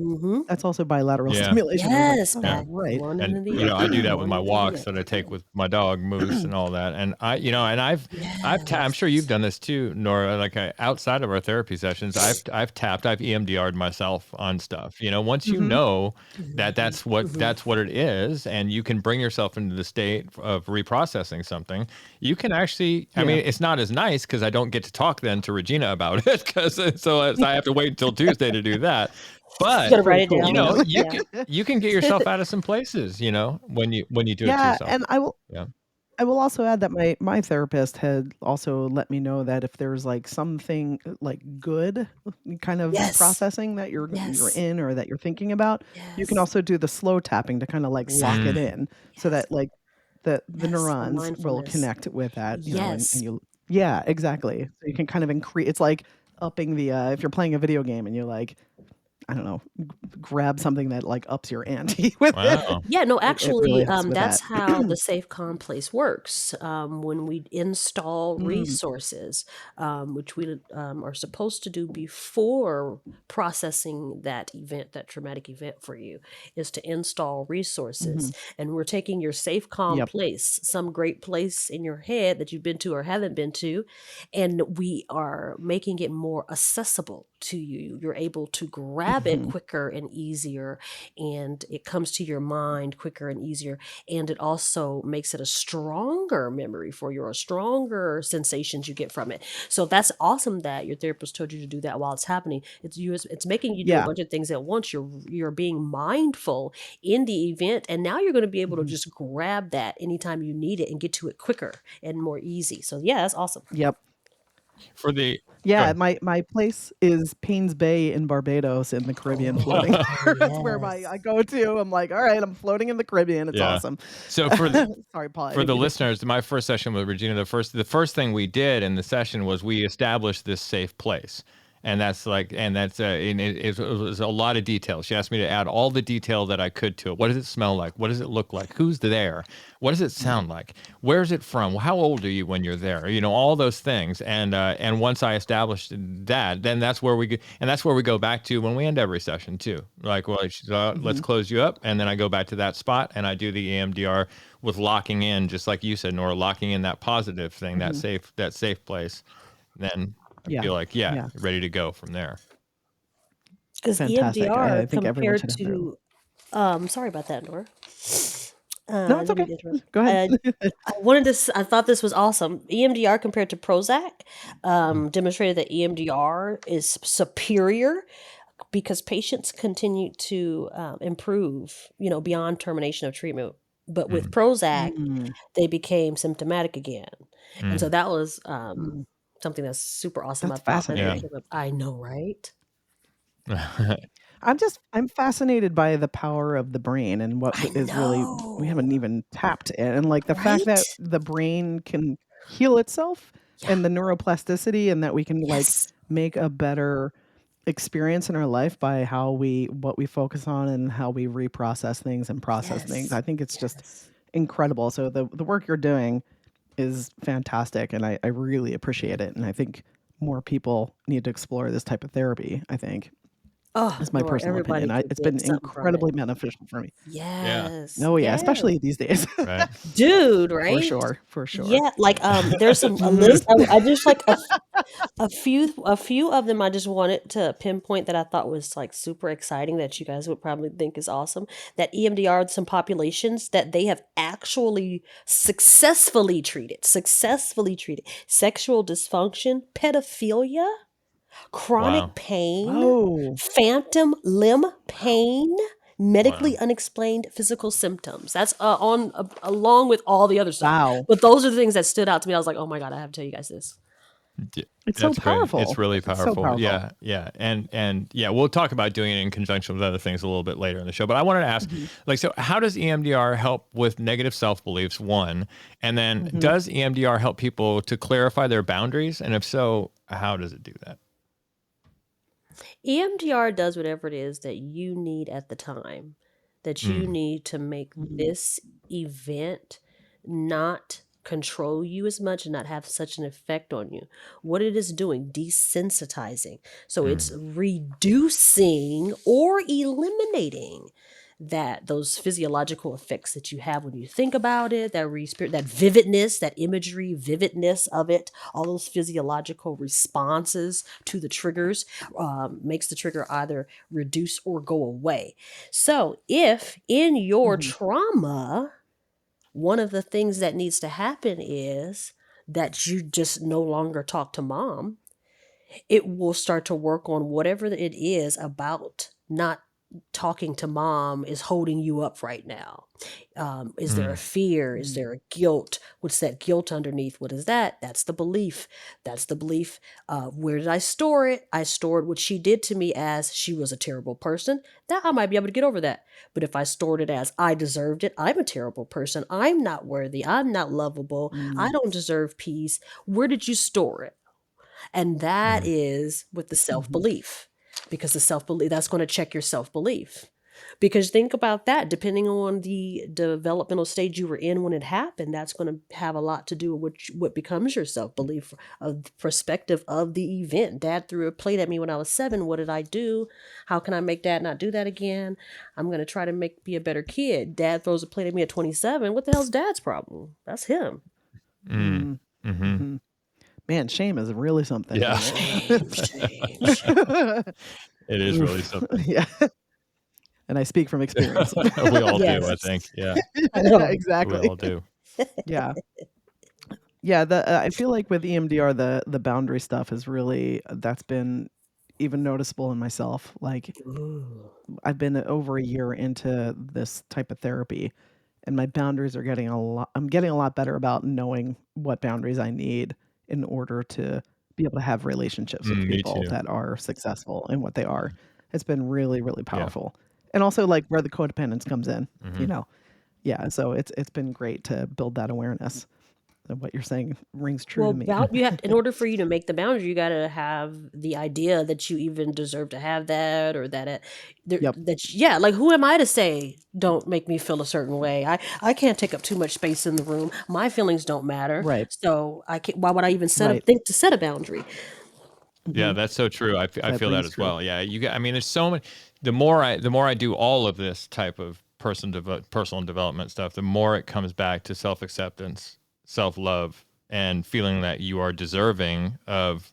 S1: that's also bilateral stimulation.
S5: Yes.
S1: Like, right.
S3: And I do that with my walks that I take with my dog Moose and all that. And I'm sure you've done this too, Nora, like outside of our therapy sessions, I've EMDR'd myself on stuff, once you know that's what it is, and you can bring yourself into the state of reprocessing something, you can actually, I mean, it's not as nice because I don't get to talk then to Regina about it so I have to wait until Tuesday to do that. But
S5: write it down.
S3: you can get yourself out of some places, when you do it to yourself.
S1: And I will also add that my therapist had also let me know that if there's like something like good kind of
S5: Yes.
S1: processing that you're
S5: Yes.
S1: in or that you're thinking about, you can
S5: Yes.
S1: also do the slow tapping to kind of like lock it
S3: Mm.
S5: Exactly.
S1: in so
S5: Yes.
S1: that like the
S5: Yes. The
S1: neurons will
S5: mindfulness.
S1: connect with that, and
S5: Yes.
S1: you yeah, exactly. So you can kind of increase it's like upping the if you're playing a video game and you're like, I don't know, grab something that like ups your ante with it.
S3: Wow.
S5: Yeah, no,
S1: It really
S5: actually,
S1: helps with
S5: that's
S1: that.
S5: how the Safe Calm place works. When we install
S1: Mm,
S5: resources, which we are supposed to do before processing that event, that traumatic event for you, is to install resources.
S1: mhm.
S5: And we're taking your Safe Calm
S1: Yep.
S5: place, some great place in your head that you've been to or haven't been to, and we are making it more accessible to you. You're able to grab it
S1: Mhm.
S5: quicker and easier, and it comes to your mind quicker and easier. And it also makes it a stronger memory for you, or stronger sensations you get from it. So that's awesome that your therapist told you to do that while it's happening. It's making you do a
S1: Yeah.
S5: bunch of things at once. You're being mindful in the event, and now you're going to be able to
S1: Mhm.
S5: just grab that anytime you need it and get to it quicker and more easy. So yeah, that's awesome.
S1: Yep.
S3: For the Go
S1: Yeah,
S3: ahead.
S1: my place is Paynes Bay in Barbados in the Caribbean floating
S5: Oh
S1: there. That's where my I
S5: yes.
S1: go to. I'm like, "All right, I'm floating in the Caribbean. It's
S3: Yeah.
S1: awesome."
S3: So for
S1: Sorry, Paul, I
S3: for
S1: didn't
S3: the
S1: mean to
S3: listeners, my first session with Regina, the first thing we did in the session was we established this safe place. And it was a lot of detail. She asked me to add all the detail that I could to it. What does it smell like? What does it look like? Who's there? What does it sound like? Where's it from? How old are you when you're there? All those things. And once I established that, then that's where we go back to when we end every session too. Like, well, let's
S1: Mhm.
S3: close you up, and then I go back to that spot and I do the EMDR with locking in, just like you said, Nora, locking in that positive thing, that
S1: Mhm.
S3: safe place. Then I
S1: Yeah.
S3: feel like, yeah,
S1: Yeah.
S3: ready to go from there.
S5: Because
S1: Fantastic. I
S5: EMDR
S1: think everyone
S5: compared
S1: should have their
S5: to, sorry about that, Nora.
S1: No,
S5: I
S1: it's
S5: didn't mean
S1: okay.
S5: to interrupt.
S1: Go ahead.
S5: I thought this was awesome. EMDR compared to Prozac demonstrated that EMDR is superior because patients continue to improve, beyond termination of treatment. But with
S3: Mm,
S5: Prozac,
S1: Mm,
S5: they became symptomatic again. And so
S3: mm.
S5: that was
S1: mm.
S5: something that's super awesome. I
S1: That's
S5: thought that they
S3: Yeah.
S1: fascinating.
S5: came up. I know, right?
S1: I'm fascinated by the power of the brain and what
S5: I
S1: is really we haven't
S5: know,
S1: even tapped in, and like the fact
S5: right?
S1: that the brain can heal itself
S5: Yeah.
S1: and the neuroplasticity and that we can like
S5: Yes.
S1: make a better experience in our life by how we what we focus on and how we reprocess things and process things.
S5: Yes.
S1: I think it's just
S5: Yes.
S1: incredible. So the work you're doing is fantastic and I really appreciate it. And I think more people need to explore this type of therapy, I think.
S5: Oh,
S1: Is my
S5: Nora,
S1: personal opinion.
S5: everybody
S1: I
S5: could
S1: it's
S5: get
S1: been
S5: something from it.
S1: incredibly beneficial for me.
S3: Yeah.
S5: Yes.
S1: Oh, yeah,
S5: Yes.
S1: especially these days.
S3: Right.
S5: Dude,
S1: For
S5: right?
S1: sure, for sure.
S5: Yeah, like there's a list. I just like a few of them I just wanted to pinpoint that I thought was like super exciting that you guys would probably think is awesome. That EMDR, some populations that they have actually successfully treated sexual dysfunction, pedophilia, chronic
S3: Wow.
S5: pain,
S1: Oh,
S5: phantom limb pain,
S3: Wow.
S5: medically unexplained physical symptoms. That's along with all the other stuff.
S1: wow.
S5: But those are the things that stood out to me. I was like, oh my God, I have to tell you guys this.
S1: It's so
S3: That's great. It's
S1: powerful.
S3: really
S1: It's so
S3: powerful.
S1: powerful.
S3: Yeah, yeah, and yeah, we'll talk about doing it in conjunction with other things a little bit later in the show. But I wanted to ask,
S1: Mhm,
S3: like, so how does EMDR help with negative self beliefs? One, and then
S1: mhm.
S3: does EMDR help people to clarify their boundaries? And if so, how does it do that?
S5: EMDR does whatever it is that you need at the time, that you
S3: Mm,
S5: need to make
S1: Mhm,
S5: this event not control you as much and not have such an effect on you. What it is doing, desensitizing. So it's
S3: mm,
S5: reducing or eliminating those physiological effects that you have when you think about it, that vividness, that imagery, vividness of it, all those physiological responses to the triggers, makes the trigger either reduce or go away. So if in your
S1: mhm,
S5: trauma, one of the things that needs to happen is that you just no longer talk to mom, it will start to work on whatever it is about not talking to mom is holding you up right now? Is there a fear? Is there a guilt? What's that guilt underneath? What is that? That's the belief. That's the belief. Where did I store it? I stored what she did to me as she was a terrible person. That I might be able to get over that. But if I stored it as I deserved it, I'm a terrible person. I'm not worthy. I'm not lovable. I don't deserve peace. Where did you store it? And that is with the self-belief, because the self-belief, that's going to check your self-belief. Because think about that, depending on the developmental stage you were in when it happened, that's going to have a lot to do with what becomes your self-belief, of the perspective of the event. Dad threw a plate at me when I was 7. What did I do? How can I make Dad not do that again? I'm going to try to be a better kid. Dad throws a plate at me at 27. What the hell's Dad's problem? That's him.
S1: Man, shame is really something.
S3: Yeah.
S5: Shame.
S3: It is really something.
S1: Yeah. And I speak from experience.
S3: We all do, I
S5: Yes.
S3: think. Yeah,
S1: Yeah, exactly.
S3: we all do.
S1: Yeah. Yeah, I feel like with EMDR, the boundary stuff is really, that's been even noticeable in myself. Like,
S5: Ooh.
S1: I've been over a year into this type of therapy, and my boundaries are getting I'm getting a lot better about knowing what boundaries I need in order to be able to have relationships with
S3: Me
S1: people
S3: too.
S1: that are successful in what they are. It's been really, really
S3: Yeah.
S1: powerful. And also like where the codependence comes in, you
S3: Mhm.
S1: know. Yeah, so it's been great to build that awareness. And what you're saying rings true to me.
S5: You have, in order for you to make the boundary, you got to have the idea that you even deserve to have that, or that
S1: Yep.
S5: yeah, like who am I to say don't make me feel a certain way? I can't take up too much space in the room. My feelings don't matter.
S1: Right.
S5: So I can't. Why would I even
S1: Right.
S5: think to set a boundary?
S3: Yeah, that's so true. I feel that
S1: rings
S3: as
S1: true.
S3: well. Yeah, I mean, there's so many. The more I do all of this type of personal development stuff, the more it comes back to self-acceptance, self-love, and feeling that you are deserving of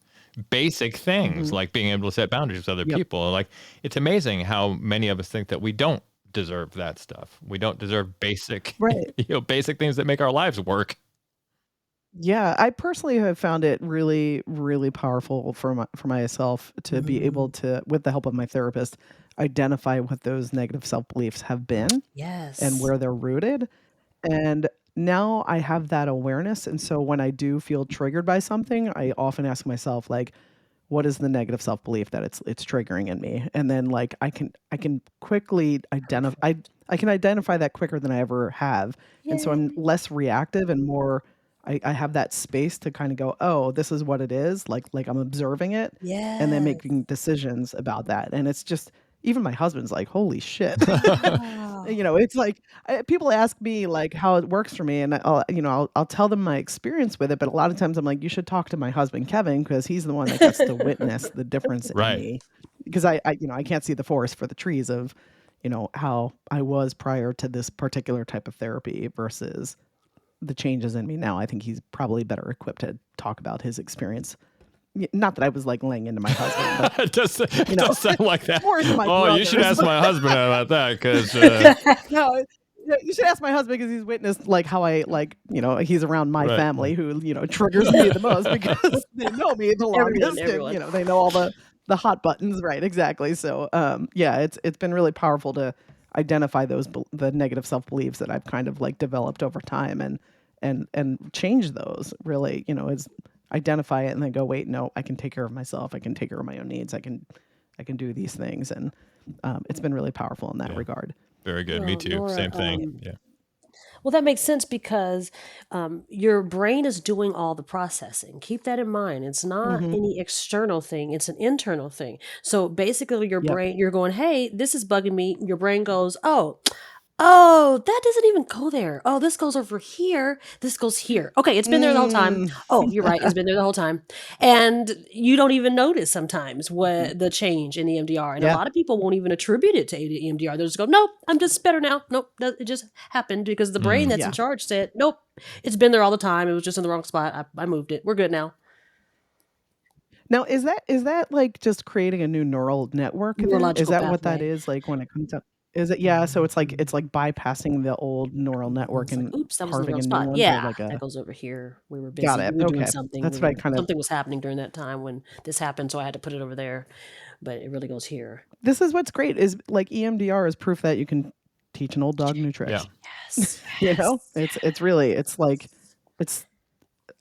S3: basic things like being able to set boundaries with other
S1: Yep.
S3: people. Like, it's amazing how many of us think that we don't deserve that stuff. We don't deserve basic,
S1: Right.
S3: basic things that make our lives work.
S1: Yeah, I personally have found it really, really powerful for myself to be able to, with the help of my therapist, identify what those negative self-beliefs have been and
S5: Yes.
S1: where they're rooted. And now I have that awareness. And so when I do feel triggered by something, I often ask myself, like, what is the negative self-belief that it's triggering in me? And then like I can quickly identify I can identify that quicker than I ever have. And so I'm
S5: Yay.
S1: less reactive and more I have that space to kind of go, oh, this is what it is. Like I'm observing it and then
S5: Yes.
S1: making decisions about that. And it's just even my husband's like, holy shit.
S5: Wow.
S1: You know, it's like people ask me like how it works for me, and I'll tell them my experience with it. But a lot of times I'm like, you should talk to my husband Kevin because he's the one that gets to witness the difference in
S3: Right.
S1: me. Because I can't see the forest for the trees of, how I was prior to this particular type of therapy versus the changes in me now. I think he's probably better equipped to talk about his experience. Not that I was like laying into my husband, but
S3: It does sound like that.
S1: more into my
S3: Oh, you should
S1: brothers.
S3: ask my husband about that because
S1: No, you should ask my husband because he's witnessed like how I he's around my
S3: Right.
S1: family who triggers me the most because they know me the longest
S5: Everyone.
S1: and they know all the hot buttons, right? Exactly. So yeah, it's been really powerful to identify the negative self-beliefs that I've kind of like developed over time and change those. Really, is identify it and then go, wait, no, I can take care of myself. I can take care of my own needs. I can do these things, and it's been really powerful in that regard.
S3: very good. Me
S5: Well,
S3: too.
S5: Nora,
S3: Same thing. Yeah.
S5: well, that makes sense because your brain is doing all the processing. Keep that in mind. It's not any external thing, it's an internal thing. So basically, your
S1: Yep.
S5: brain, you're going, hey, this is bugging me. Your brain goes, oh, that doesn't even go there. Oh, this goes over here. This goes here. Okay, it's been there the whole time. Oh, you're right. It's been there the whole time. And you don't even notice sometimes what the change in EMDR. And a
S1: Yeah.
S5: lot of people won't even attribute it to EMDR. They'll just go, nope, I'm just better now. Nope, it just happened because the brain that's
S1: Yeah.
S5: in charge said, nope, it's been there all the time. It was just in the wrong spot. I moved it. We're good now.
S1: Now, is that like just creating a new neural network then? Is
S5: Neurological
S1: that what that
S5: pathway.
S1: is like when it comes up? Is it? Yeah. So it's like bypassing the old neural network
S5: It's like,
S1: and
S5: oops, that was in the
S1: carving
S5: wrong
S1: a new
S5: spot.
S1: one to
S5: Yeah,
S1: like
S5: that
S1: a.
S5: goes over here. We were
S1: Got
S5: busy.
S1: it.
S5: We were doing
S1: Okay.
S5: something.
S1: That's what I kind of.
S5: Something was happening during that time when this happened, so I had to put it over there. but it really goes here.
S1: This is what's great is like EMDR is proof that you can teach an old dog new tricks.
S5: Yes.
S1: You know, it's really, it's like, it's,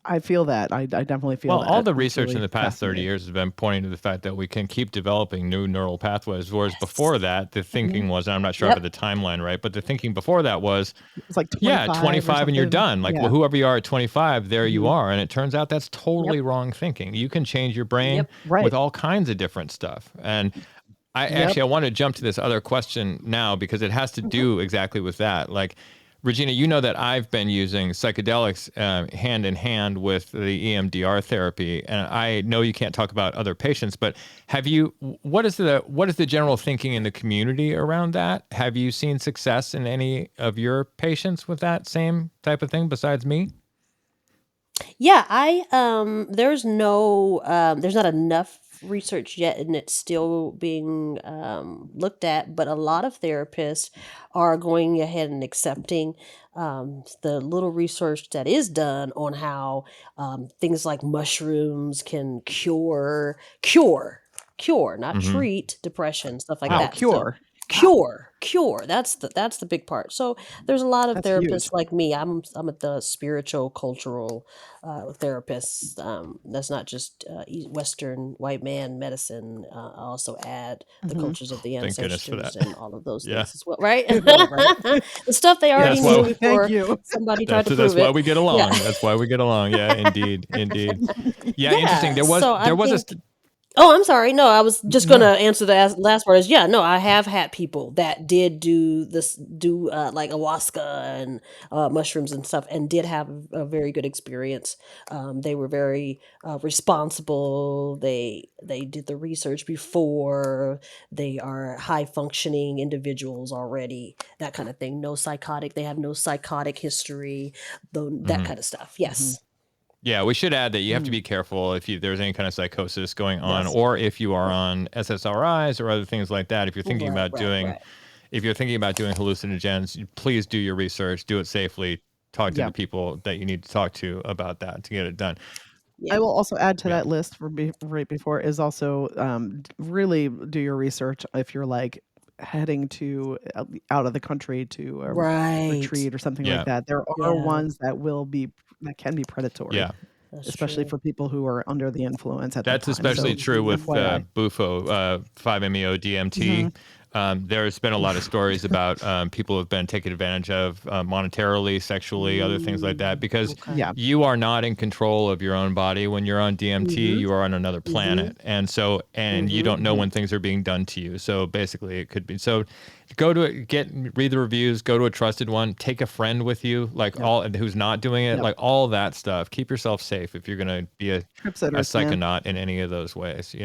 S1: I feel that. I definitely feel
S3: Well,
S1: that.
S3: all the
S1: It's
S3: research
S1: really
S3: in the past 30
S1: fascinating.
S3: years has been pointing to the fact that we can keep developing new neural pathways. Whereas before that, the thinking was, and I'm not sure I have the timeline right, but the thinking before that was,
S1: It's like
S3: yeah,
S1: 25 or
S3: 25 and you're
S1: something.
S3: done. Like,
S1: Yeah.
S3: well, whoever you are at 25, there you are. And it turns out that's totally
S1: Yep.
S3: wrong thinking. You can change your brain
S5: Yep.
S1: Right.
S3: with all kinds of different stuff. And I want to jump to this other question now because it has to do exactly with that. Like, Regina, you know that I've been using psychedelics hand in hand with the EMDR therapy, and I know you can't talk about other patients, but have you? What is the general thinking in the community around that? Have you seen success in any of your patients with that same type of thing besides me?
S5: Yeah, there's not enough research yet, and it's still being looked at. But a lot of therapists are going ahead and accepting the little research that is done on how things like mushrooms can cure, not
S3: Mm-hmm.
S5: treat depression, stuff like
S1: Wow,
S5: that. So
S1: cure.
S5: cure. That's the big part. So there's a lot of
S1: That's huge.
S5: therapists like me. I'm the spiritual, cultural therapist. That's not just Western white man medicine. I also add the
S1: Mhm.
S5: cultures of the
S3: Thank goodness for
S5: ancestors
S3: that.
S5: and all of those
S3: Yeah.
S5: things as well, right?
S1: Right.
S5: The stuff they already
S3: That's why.
S5: knew
S1: Thank
S5: before
S1: you.
S5: somebody tried to
S3: That's
S5: prove
S3: why
S5: it.
S3: we get
S5: Yeah.
S3: along. That's why we get along. Yeah, indeed. Yeah, interesting.
S5: Yeah. So I
S3: There was a
S5: think. Oh, I'm sorry. No, I was just going to
S3: no.
S5: answer the last part. Is yeah, no, I have had people that did do like ayahuasca and mushrooms and stuff, and did have a very good experience. They were very responsible. They did the research before. They are high functioning individuals already. That kind of thing. No psychotic. They have no psychotic history. Though that
S3: Mhm.
S5: kind of stuff.
S1: Mhm.
S5: Yes.
S3: Yeah, we should add that you have to
S1: Mm.
S3: be careful if there's any kind of psychosis going on,
S1: Yes.
S3: or if you are
S5: Right.
S3: on SSRIs or other things like that. If you're thinking
S5: Right.
S3: about doing hallucinogens, please do your research, do it safely, talk to
S1: Yeah.
S3: the people that you need to talk to about that to get it done.
S5: Yeah.
S1: I will also add to
S3: Yeah.
S1: that list for right before is also really do your research if you're like heading to out of the country to a
S5: Right.
S1: retreat or something like
S3: Yeah.
S1: that. There are
S5: Yeah.
S1: ones that can be predatory,
S3: Yeah.
S5: That's
S1: especially
S5: true.
S1: for people who are under the influence at that
S3: That's
S1: time.
S3: especially
S1: So
S3: true with
S1: FYI.
S3: Bufo, 5-MeO DMT.
S1: Mhm.
S3: There's been a lot of stories about people who have been taken advantage of monetarily, sexually, other things like that, because
S5: Okay.
S1: Yeah.
S3: you are not in control of your own body. When you're on DMT,
S5: Mhm.
S3: you are on another planet. And so, and you don't know
S1: Mhm.
S3: when things are being done to you. So basically it could be, so go to read the reviews, go to a trusted one, take a friend with you, like
S1: Yep.
S3: all who's not doing it,
S1: Yep.
S3: like all that stuff. Keep yourself safe if you're going to be a
S1: Trip sitters, man.
S3: psychonaut in any of those ways,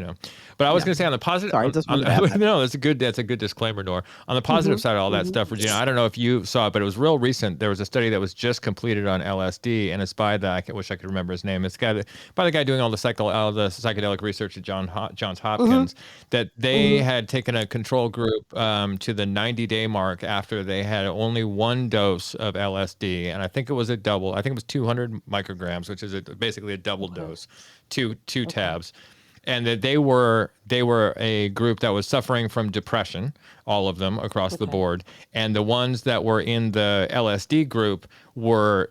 S3: But I was
S1: Yeah.
S3: going to say on the positive,
S1: Sorry, just wanted to add that.
S3: no, that's a good disclaimer, Nor. On the positive
S1: Mhm.
S3: side of all that
S1: Mhm.
S3: stuff, Regina, I don't know if you saw it, but it was real recent. There was a study that was just completed on LSD, and it's by I wish I could remember his name. It's by the guy doing all the psychedelic research at Johns Hopkins. That they had taken a control group to the 90-day mark after they had only one dose of LSD, and I think it was a double. I think it was 200 micrograms, which is basically a double dose, two tabs. And that they were a group that was suffering from depression, all of them across the
S5: Okay.
S3: board, and the ones that were in the LSD group were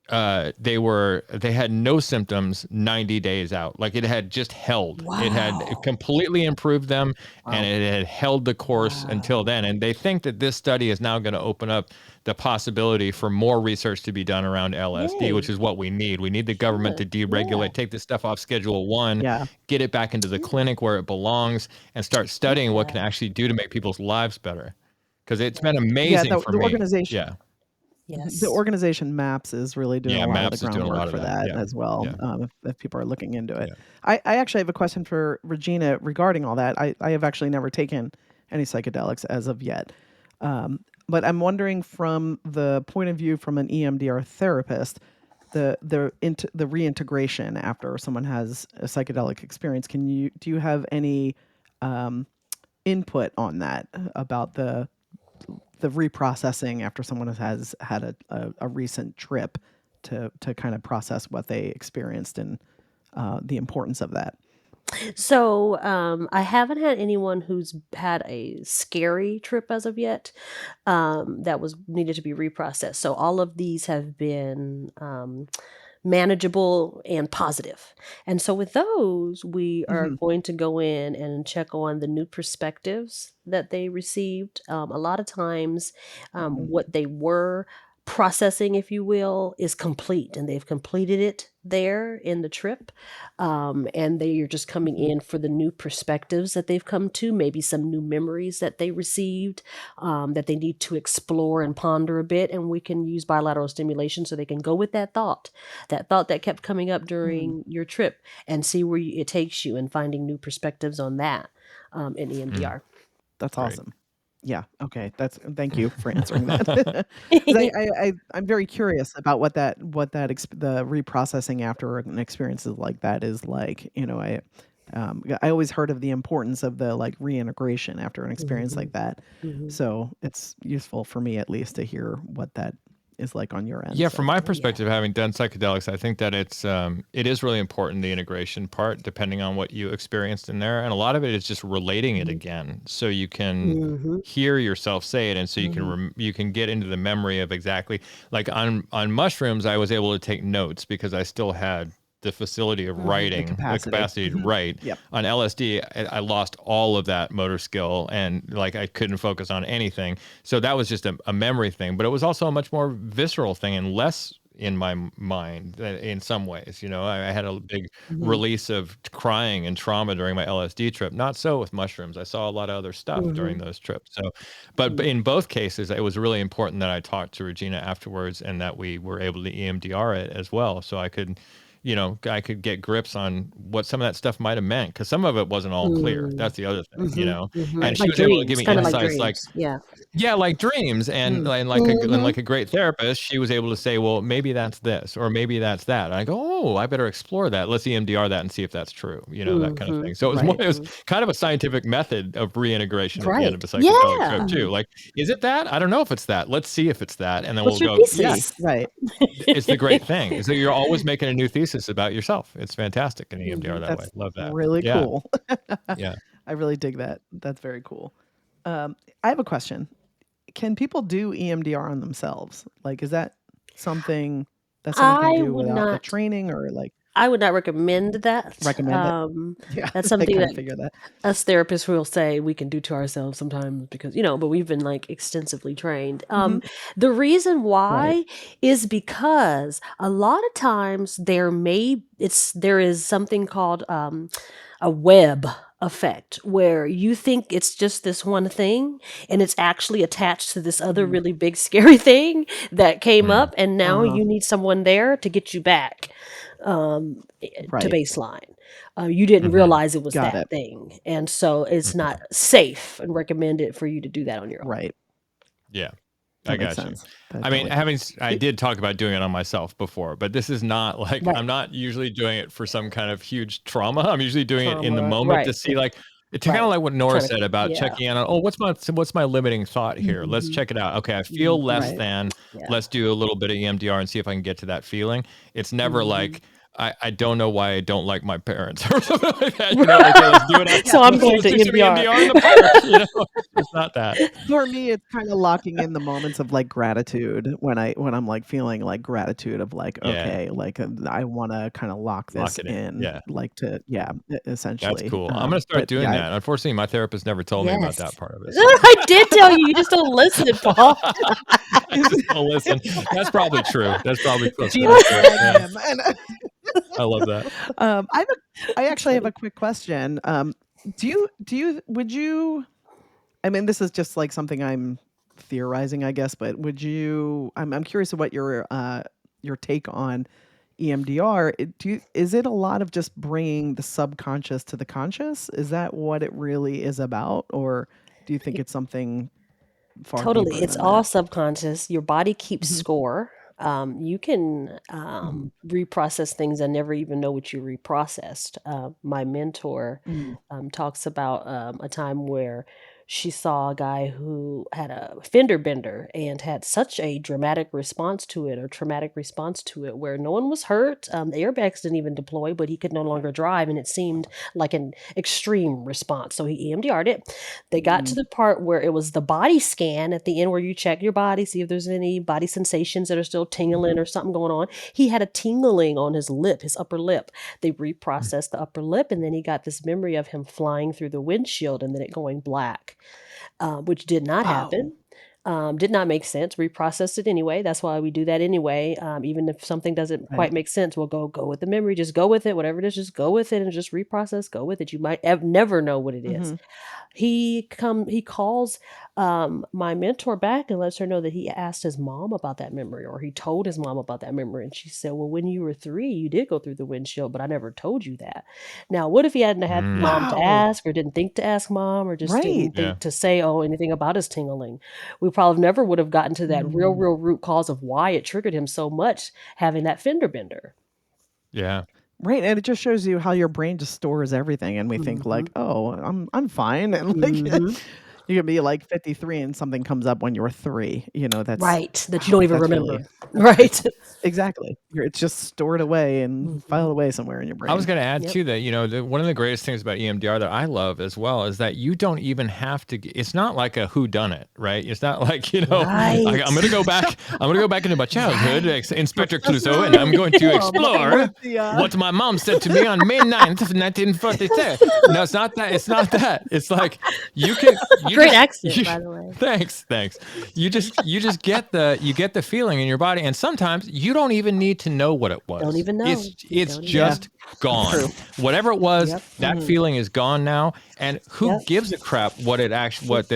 S3: they had no symptoms 90 days out. Like it had just held. It had
S5: Wow.
S3: completely improved them, and
S1: Wow.
S3: it had held the course until
S5: Wow.
S3: then. And they think that this study is now going to open up the possibility for more research to be done around LSD, which
S5: Yay.
S3: is what we need. We need the government to
S5: Sure. Yeah.
S3: deregulate, take this stuff off Schedule 1,
S1: Yeah.
S3: get it back into the clinic where it belongs, and start studying what can
S5: Yeah.
S3: actually do to make people's lives better. Because it's been
S1: Yeah,
S3: amazing for
S1: the
S3: me.
S1: organization
S3: Yeah.
S1: the
S5: Yes.
S1: organization MAPS is really doing
S3: Yeah.
S1: a lot of the
S3: MAPS is doing a
S1: groundwork
S3: lot of
S1: for
S3: that.
S1: that
S3: Yeah.
S1: as well,
S3: Yeah.
S1: if people are looking into it.
S3: Yeah.
S1: I actually have a question for Regina regarding all that. I have actually never taken any psychedelics as of yet. But I'm wondering from the point of view from an EMDR therapist, the reintegration after someone has a psychedelic experience, do you have any input on that about the reprocessing after someone has had a recent trip to kind of process what they experienced and the importance of that?
S5: So, I haven't had anyone who's had a scary trip as of yet, that was needed to be reprocessed. So all of these have been, manageable and positive. And so with those, we are
S1: Mhm,
S5: going to go in and check on the new perspectives that they received. A lot of times,
S1: mhm,
S5: what they were processing, if you will, is complete, and they've completed it there in the trip. And they are just coming
S1: mhm,
S5: in for the new perspectives that they've come to, maybe some new memories that they received, that they need to explore and ponder a bit. And we can use bilateral stimulation so they can go with that thought that kept coming up
S1: mhm.
S5: during your trip, and see where it takes you, and finding new perspectives on that, in
S3: Mm,
S5: EMDR.
S1: That's
S3: great.
S1: awesome. Yeah, okay, thank you for answering that. 'Cause I'm very curious about the reprocessing after an experience is like that is like, I always heard of the importance of the, like, reintegration after an experience like
S5: Mhm,
S1: that.
S5: mhm.
S1: So, it's useful for me at least to hear what that is like on your end,
S3: Yeah, from
S1: so
S3: my
S5: Yeah.
S3: perspective, having done psychedelics, I think that it is really important, the integration part, depending on what you experienced in there, and a lot of it is just relating it
S5: Mhm.
S3: again, so you can
S5: Mhm.
S3: hear yourself say it, and so
S1: Mhm,
S3: you can get into the memory of exactly like on mushrooms, I was able to take notes because I still had the facility of
S5: Mhm.
S1: the
S3: writing, the
S1: capacity.
S3: capacity to
S1: Mhm.
S3: write.
S1: Yep.
S3: On LSD, I lost all of that motor skill, and like I couldn't focus on anything. So that was just a memory thing, but it was also a much more visceral thing and less in my mind in some ways. I had a big
S1: Mhm,
S3: release of crying and trauma during my LSD trip. Not so with mushrooms. I saw a lot of other stuff during
S5: Mhm.
S3: those trips. So, but
S5: Mhm.
S3: in both cases, it was really important that I talked to Regina afterwards and that we were able to EMDR it as well. So I could get grips on what some of that stuff might have meant because some of it wasn't all clear.
S5: Mm.
S3: That's the other
S5: Mhm.
S3: thing.
S5: Mhm.
S3: And
S1: right.
S3: she
S5: Like
S3: was able to give
S5: dreams,
S3: me
S5: kinda like
S3: insights like,
S5: dreams. Yeah.
S3: yeah, like dreams
S1: Mm,
S3: and
S5: Mhm.
S3: like a great therapist, she was able to say, "Well, maybe that's this or maybe that's that." And I go, "Oh, I better explore that. Let's EMDR that and see if that's true." That kind of thing.
S5: Mhm.
S3: So
S1: right.
S3: it was
S5: Mhm.
S3: kind of a scientific method of reintegration at the end
S5: Right.
S3: of a psychedelic trip
S5: Yeah.
S3: too.
S1: Mhm.
S3: Like, is it that? I don't know if it's that. Let's see if it's that, and then
S5: What's
S3: we'll
S5: your
S3: go, "Yeah,
S1: See,
S5: thesis?
S1: right.
S3: it's the great thing is that you're always making a new thesis about yourself. It's fantastic in EMDR
S5: Mhm.
S3: that way.
S1: That's
S3: Love that.
S1: really
S3: Yeah.
S1: cool.
S3: Yeah.
S1: I really dig that. That's very cool. I have a question. Can people do EMDR on themselves? Like, is that something that someone can
S5: I
S1: do
S5: would
S1: without the
S5: not
S1: training or, like,
S5: I would not recommend that.
S1: recommend it? Yeah,
S5: That's
S1: I
S5: something
S1: kinda
S5: that
S1: figured that.
S5: us therapists will say we can do to ourselves sometimes because, but we've been like extensively trained.
S1: Mhm.
S5: The reason
S1: Right.
S5: why is because a lot of times there is something called a web effect where you think it's just this one thing and it's actually attached to this other
S1: Mhm.
S5: really big scary thing that came
S3: Mm.
S5: up, and now
S1: Uh-huh.
S5: you need someone there to get you back to
S1: Right.
S5: baseline. You didn't
S3: Mhm.
S5: realize it was
S1: Got
S5: that
S1: it.
S5: thing, and so it's not
S3: Mhm.
S5: safe and recommended for you to do that on your own.
S1: Right.
S3: Yeah. I
S1: That makes
S3: got you.
S1: sense. That
S3: I mean,
S1: totally
S3: I
S1: do
S3: did talk about doing it on myself before, but this is not like
S5: Right.
S3: I'm not usually doing it for some kind of huge trauma. I'm usually doing it in the
S5: Trauma.
S3: moment to
S5: Right.
S3: see like to kind of
S5: Right.
S3: like what Nora
S5: Trying to
S3: said about
S5: yeah.
S3: checking in on, oh, what's my limiting thought here? Let's
S5: Mhm.
S3: check it out. Okay, I feel less
S5: Mhm.
S1: Right.
S3: than.
S5: Yeah.
S3: Let's do a little bit of EMDR and see if I can get to that feeling. It's never
S5: Mhm.
S3: like I don't know why I don't like my parents or something like that. Okay, let's do it.
S1: Yeah.
S5: So I'm going
S3: Let's
S5: to
S3: do some
S5: EMDR.
S3: EMDR in the park. It's not that.
S1: For me, it's kinda locking in the moments of, like, gratitude when I'm, like, feeling, like, gratitude of, like,
S3: Yeah,
S1: okay, like, I wanna kinda lock
S3: lock
S1: this
S3: it in.
S1: in,
S3: Yeah.
S1: like,
S3: That's
S1: essentially,
S3: cool. I'm gonna start
S1: but
S3: doing
S1: yeah,
S3: that. Unfortunately, my therapist never told me about
S5: Yes.
S3: that part of it, so
S5: I did tell you, you just don't listen, Paul.
S3: I just don't listen. That's probably true. That's probably close
S1: she
S3: enough
S1: was
S3: to it.
S1: nagging
S3: Yeah,
S1: him, and
S3: I love that.
S1: I
S5: That's
S1: actually have a
S5: funny.
S1: quick question. Would you I mean, this is just, like, something I'm theorizing, I guess, but I'm curious of what your take on EMDR. Is it a lot of just bringing the subconscious to the conscious? Is that what it really is about, or do you think it's something far
S5: Totally,
S1: deeper
S5: it's
S1: than
S5: all
S1: that?
S5: subconscious. Your body keeps
S1: Mhm,
S5: score. You can
S1: mhm,
S5: reprocess things and never even know what you reprocessed. My mentor
S1: mm,
S5: talks about a time where she saw a guy who had a fender bender and had such a dramatic response to it, or traumatic response to it, where no one was hurt. The airbags didn't even deploy, but he could no longer drive, and it seemed like an extreme response. So he EMDR'd it. They got to the part where it was the body scan at the end, where you check your body, see if there's any body sensations that are still tingling or something going on. He had a tingling on his lip, his upper lip. They reprocessed the upper lip, and then he got this memory of him flying through the windshield and then it going black, which did not
S1: Wow.
S5: happen. Did not make sense. Reprocessed it anyway. That's why we do that anyway. Even if something doesn't
S1: Right.
S5: quite make sense, we'll go with the memory. Just go with it. Whatever it is, just go with it and just reprocess. Go with it. You might never know what it is.
S1: Mhm.
S5: He calls my mentor back and lets her know that he asked his mom about that memory, or he told his mom about that memory. And she said, well, when you were 3, you did go through the windshield, but I never told you that. Now, what if he hadn't had mom to
S1: Wow.
S5: ask, or didn't think to ask mom, or just
S1: Right.
S5: didn't think to say, anything about his tingling? We probably never would have gotten to that real root cause of why it triggered him so much, having that fender bender.
S3: Yeah.
S1: Right, and it just shows you how your brain just stores everything, and we think like, "Oh, I'm fine," and like you can be like 53 and something comes up when you were 3. That's
S5: Right, that you don't even
S1: that's
S5: remember.
S1: really
S5: Right.
S1: exactly. It's just stored away and filed away somewhere in your
S3: I was
S1: brain.
S3: going to add
S5: Yep.
S3: too that one of the greatest things about EMDR that I love as well is that you don't even have to. It's not like a who done it, right? It's not like I'm
S5: Right.
S3: going to go back. I'm going to go back into my childhood, Inspector Clouseau, and I'm going to explore
S1: With the,
S3: what my mom said to me on May 9th of 1946. No, it's not that. It's not that. It's like you
S5: Great
S3: just-
S5: accent, by the way.
S3: Thanks. You just get the feeling in your body, and sometimes you don't even need to know what it was.
S5: Don't even know.
S3: It's
S5: Don't even
S3: just gone.
S1: True.
S3: Whatever it was,
S5: Yep.
S3: that feeling is gone now. And who
S5: Yep.
S3: gives a crap what it actually what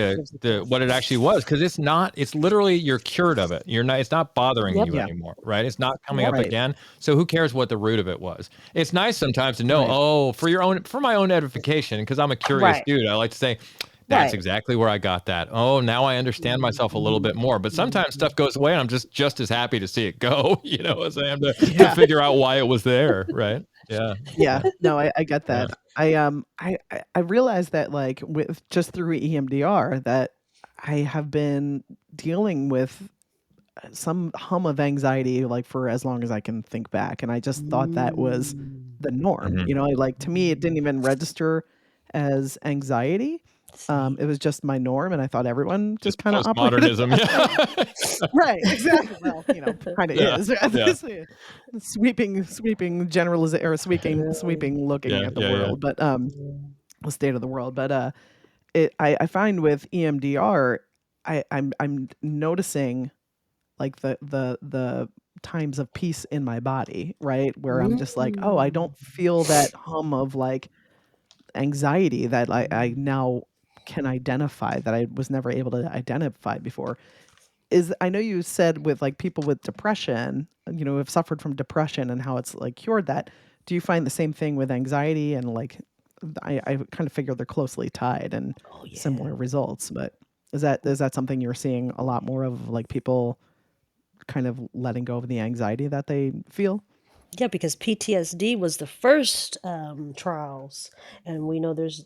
S3: it actually was? Because it's not. It's literally you're cured of it. You're not. It's not bothering
S5: Yep.
S3: you
S1: Yeah.
S3: anymore, right? It's not coming up
S1: Right.
S3: again. So who cares what the root of it was? It's nice sometimes to know.
S1: Right.
S3: Oh, for my own edification, because I'm a curious
S5: Right.
S3: dude. I like to say. That's
S5: Right.
S3: exactly where I got that. Oh, now I understand myself a little bit more. But sometimes stuff goes away, and I'm just as happy to see it go, as I am to figure out why it was there, right? Yeah.
S1: Yeah, no, I get that. I realized that like with just through EMDR that I have been dealing with some hum of anxiety like for as long as I can think back, and I just thought that was the norm. Like to me, it didn't even register as anxiety. It was just my norm, and I thought everyone just kind of operated.
S3: Postmodernism. Yeah.
S1: Right, exactly. Well, kind of
S3: Yeah,
S1: is.
S3: yeah.
S1: Sweeping generalization or sweeping looking
S3: Yeah,
S1: at the
S3: yeah, yeah.
S1: world, but the state of the world. But I find with EMDR, I'm noticing like the times of peace in my body, right? Where I'm just like, oh, I don't feel that hum of like anxiety that I now can identify that I was never able to identify before. I know you said with like people with depression, have suffered from depression and how it's like cured that. Do you find the same thing with anxiety? And like, I kind of figure they're closely tied and similar results, but is that something you're seeing a lot more of, like people kind of letting go of the anxiety that they feel?
S5: Yeah, because PTSD was the first trials, and we know there's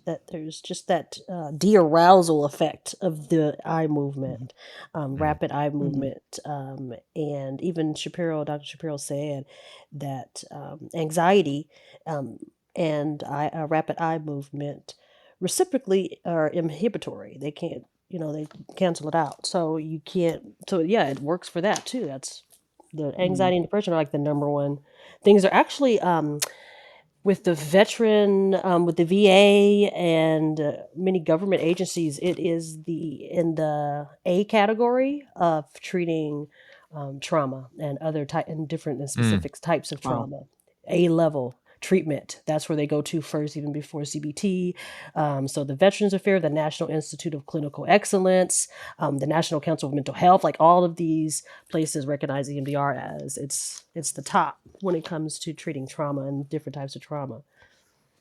S5: just that de-arousal effect of the eye movement, rapid eye movement, and even Dr. Shapiro said that anxiety and rapid eye movement reciprocally are inhibitory. They can't, they cancel it out. So you can't. So yeah, it works for that too. That's the anxiety and depression are like the number one things. Are actually with the with the VA and many government agencies, it is in the A category of treating trauma and different and specific types of
S1: Wow.
S5: trauma. A level treatment. That's where they go to first, even before CBT. So the Veterans Affairs, the National Institute of Clinical Excellence, the National Council of Mental Health, like all of these places recognize EMDR as it's the top when it comes to treating trauma and different types of trauma.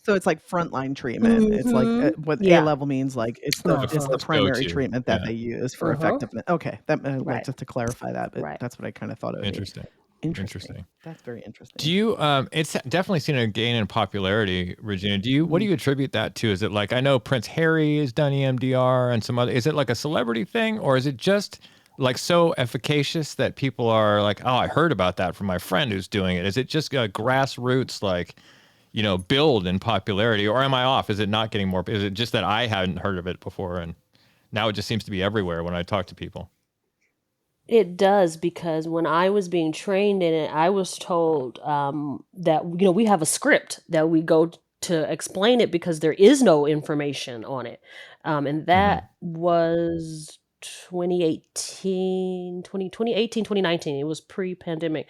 S1: So it's like frontline treatment. It's like what A
S5: Yeah.
S1: level means, like it's the
S3: first
S1: primary
S3: go-to.
S1: treatment that
S3: Yeah.
S1: they use for effectiveness. Okay, that
S5: Right.
S1: just to clarify that, but
S5: Right.
S1: that's what I kind of thought it would be.
S3: Interesting.
S1: Interesting. That's very interesting.
S3: Do you, it's definitely seen a gain in popularity, Regina. What do you attribute that to? Is it like, I know Prince Harry has done EMDR and some other, is it like a celebrity thing, or is it just like so efficacious that people are like, oh, I heard about that from my friend who's doing it? Is it just a grassroots, like, build in popularity, or am I off? Is it not getting more? Is it just that I hadn't heard of it before and now it just seems to be everywhere when I talk to people?
S5: It does, because when I was being trained in it, I was told that we have a script that we go to explain it because there is no information on it, and that was 2018, 2019. It was pre-pandemic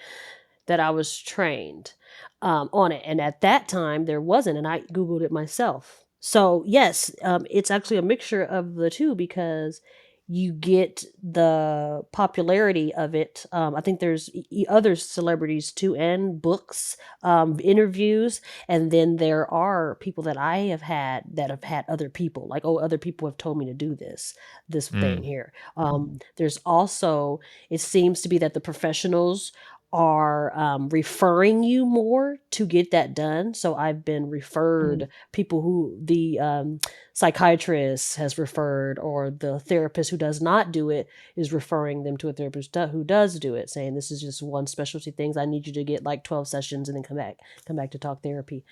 S5: that I was trained on it, and at that time there wasn't, and I Googled it myself. So yes, it's actually a mixture of the two, because you get the popularity of it. I think there's other celebrities too, and books, interviews, and then there are people that I have had that have had other people like, oh, other people have told me to do this thing here. There's also, it seems to be that the professionals are referring you more to get that done. So I've been referred people who the psychiatrist has referred, or the therapist who does not do it is referring them to a therapist who does do it, saying this is just one specialty things. I need you to get like 12 sessions and then come back to talk therapy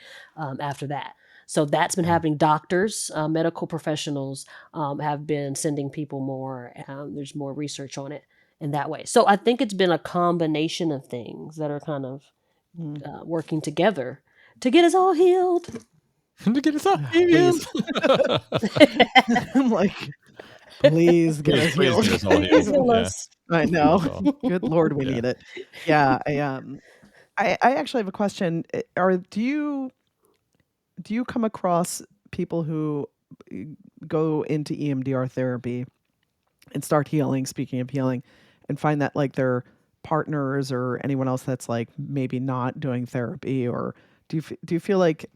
S5: after that. So that's been happening. Doctors, medical professionals have been sending people more. There's more research on it in that way. So I think it's been a combination of things that are kind of working together to get us all healed.
S3: To get us all healed.
S1: I'm like, please get us healed.
S3: Get us all healed. Yeah.
S1: I know. Good Lord, we need it. Yeah. I actually have a question. Do you come across people who go into EMDR therapy and start healing, speaking of healing, and find that like their partners or anyone else that's like maybe not doing therapy? Or do you feel like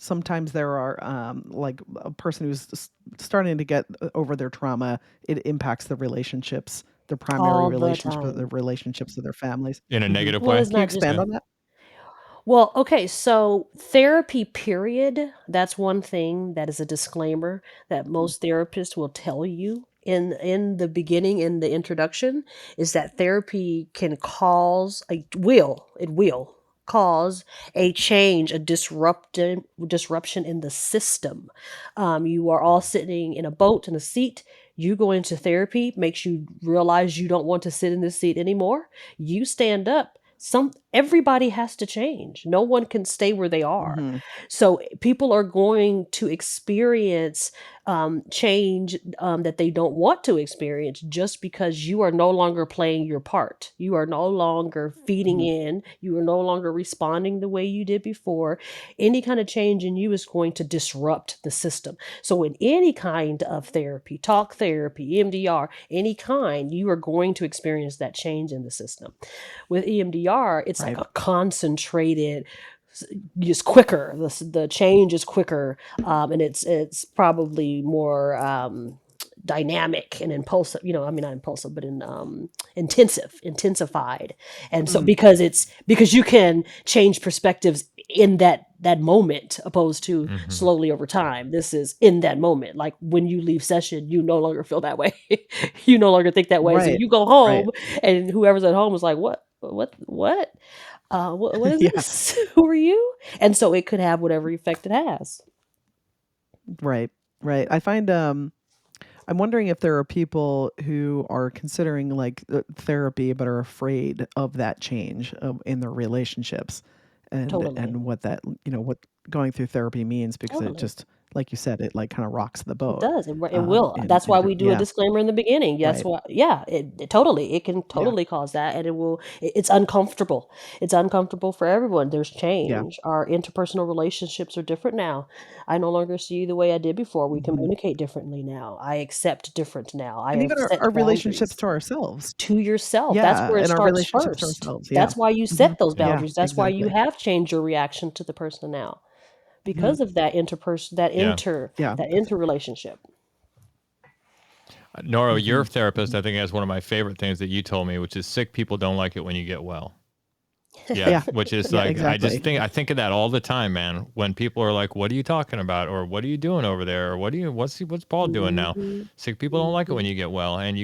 S1: sometimes there are like a person who's starting to get over their trauma, it impacts the relationships, their primary relationships, the relationships of their families
S3: in a negative
S5: Well,
S3: way?
S5: it's
S1: Can you
S5: not just
S1: expand on that?
S5: Well, okay, so therapy, period, that's one thing that is a disclaimer that most therapists will tell you in the beginning, in the introduction, is that therapy can cause it will cause a change, a disruption in the system. You are all sitting in a boat, in a seat. You go into therapy, makes you realize you don't want to sit in this seat anymore. You stand up. Everybody has to change. No one can stay where they are. So people are going to experience change that they don't want to experience, just because you are no longer playing your part. You are no longer feeding in. You are no longer responding the way you did before. Any kind of change in you is going to disrupt the system. So in any kind of therapy, talk therapy, EMDR, any kind, you are going to experience that change in the system. With EMDR, it's like a concentrated, just quicker. The change is quicker, and it's probably more dynamic and impulsive. Not impulsive, but intensified. And so because you can change perspectives in that moment, opposed to slowly over time. This is in that moment. Like when you leave session, you no longer feel that way. You no longer think that way. So you go home, and whoever's at home is like, what is this? Who are you? And so it could have whatever effect it has.
S1: Right. I find I'm wondering if there are people who are considering like therapy but are afraid of that change in their relationships, and what that what going through therapy means, because it just, like you said, it like kind of rocks the boat.
S5: It does. It will. That's why we do a disclaimer in the beginning. That's why. Yeah. It totally. It can totally cause that, and it will. It's uncomfortable. It's uncomfortable for everyone. There's change. Our interpersonal relationships are different now. I no longer see you the way I did before. We communicate differently now. I accept different now. I
S1: And
S5: have
S1: even
S5: set
S1: our relationships
S5: boundaries
S1: to ourselves.
S5: to yourself. That's where it
S1: And our
S5: starts
S1: relationships to
S5: first.
S1: ourselves.
S5: That's why you set those
S1: Yeah,
S5: boundaries. That's why you
S1: exactly.
S5: have changed your reaction to the person now, because of that interrelationship.
S3: Nora, your therapist, I think, has one of my favorite things that you told me, which is sick people don't like it when you get well.
S1: Yeah.
S3: which is
S1: Yeah,
S3: like
S1: exactly.
S3: I think of that all the time, man. When people are like, "What are you talking about?" or "What are you doing over there?" or what's Paul doing now?"
S5: Mhm,
S3: Sick people don't like it when
S5: mhm.
S3: you get well, and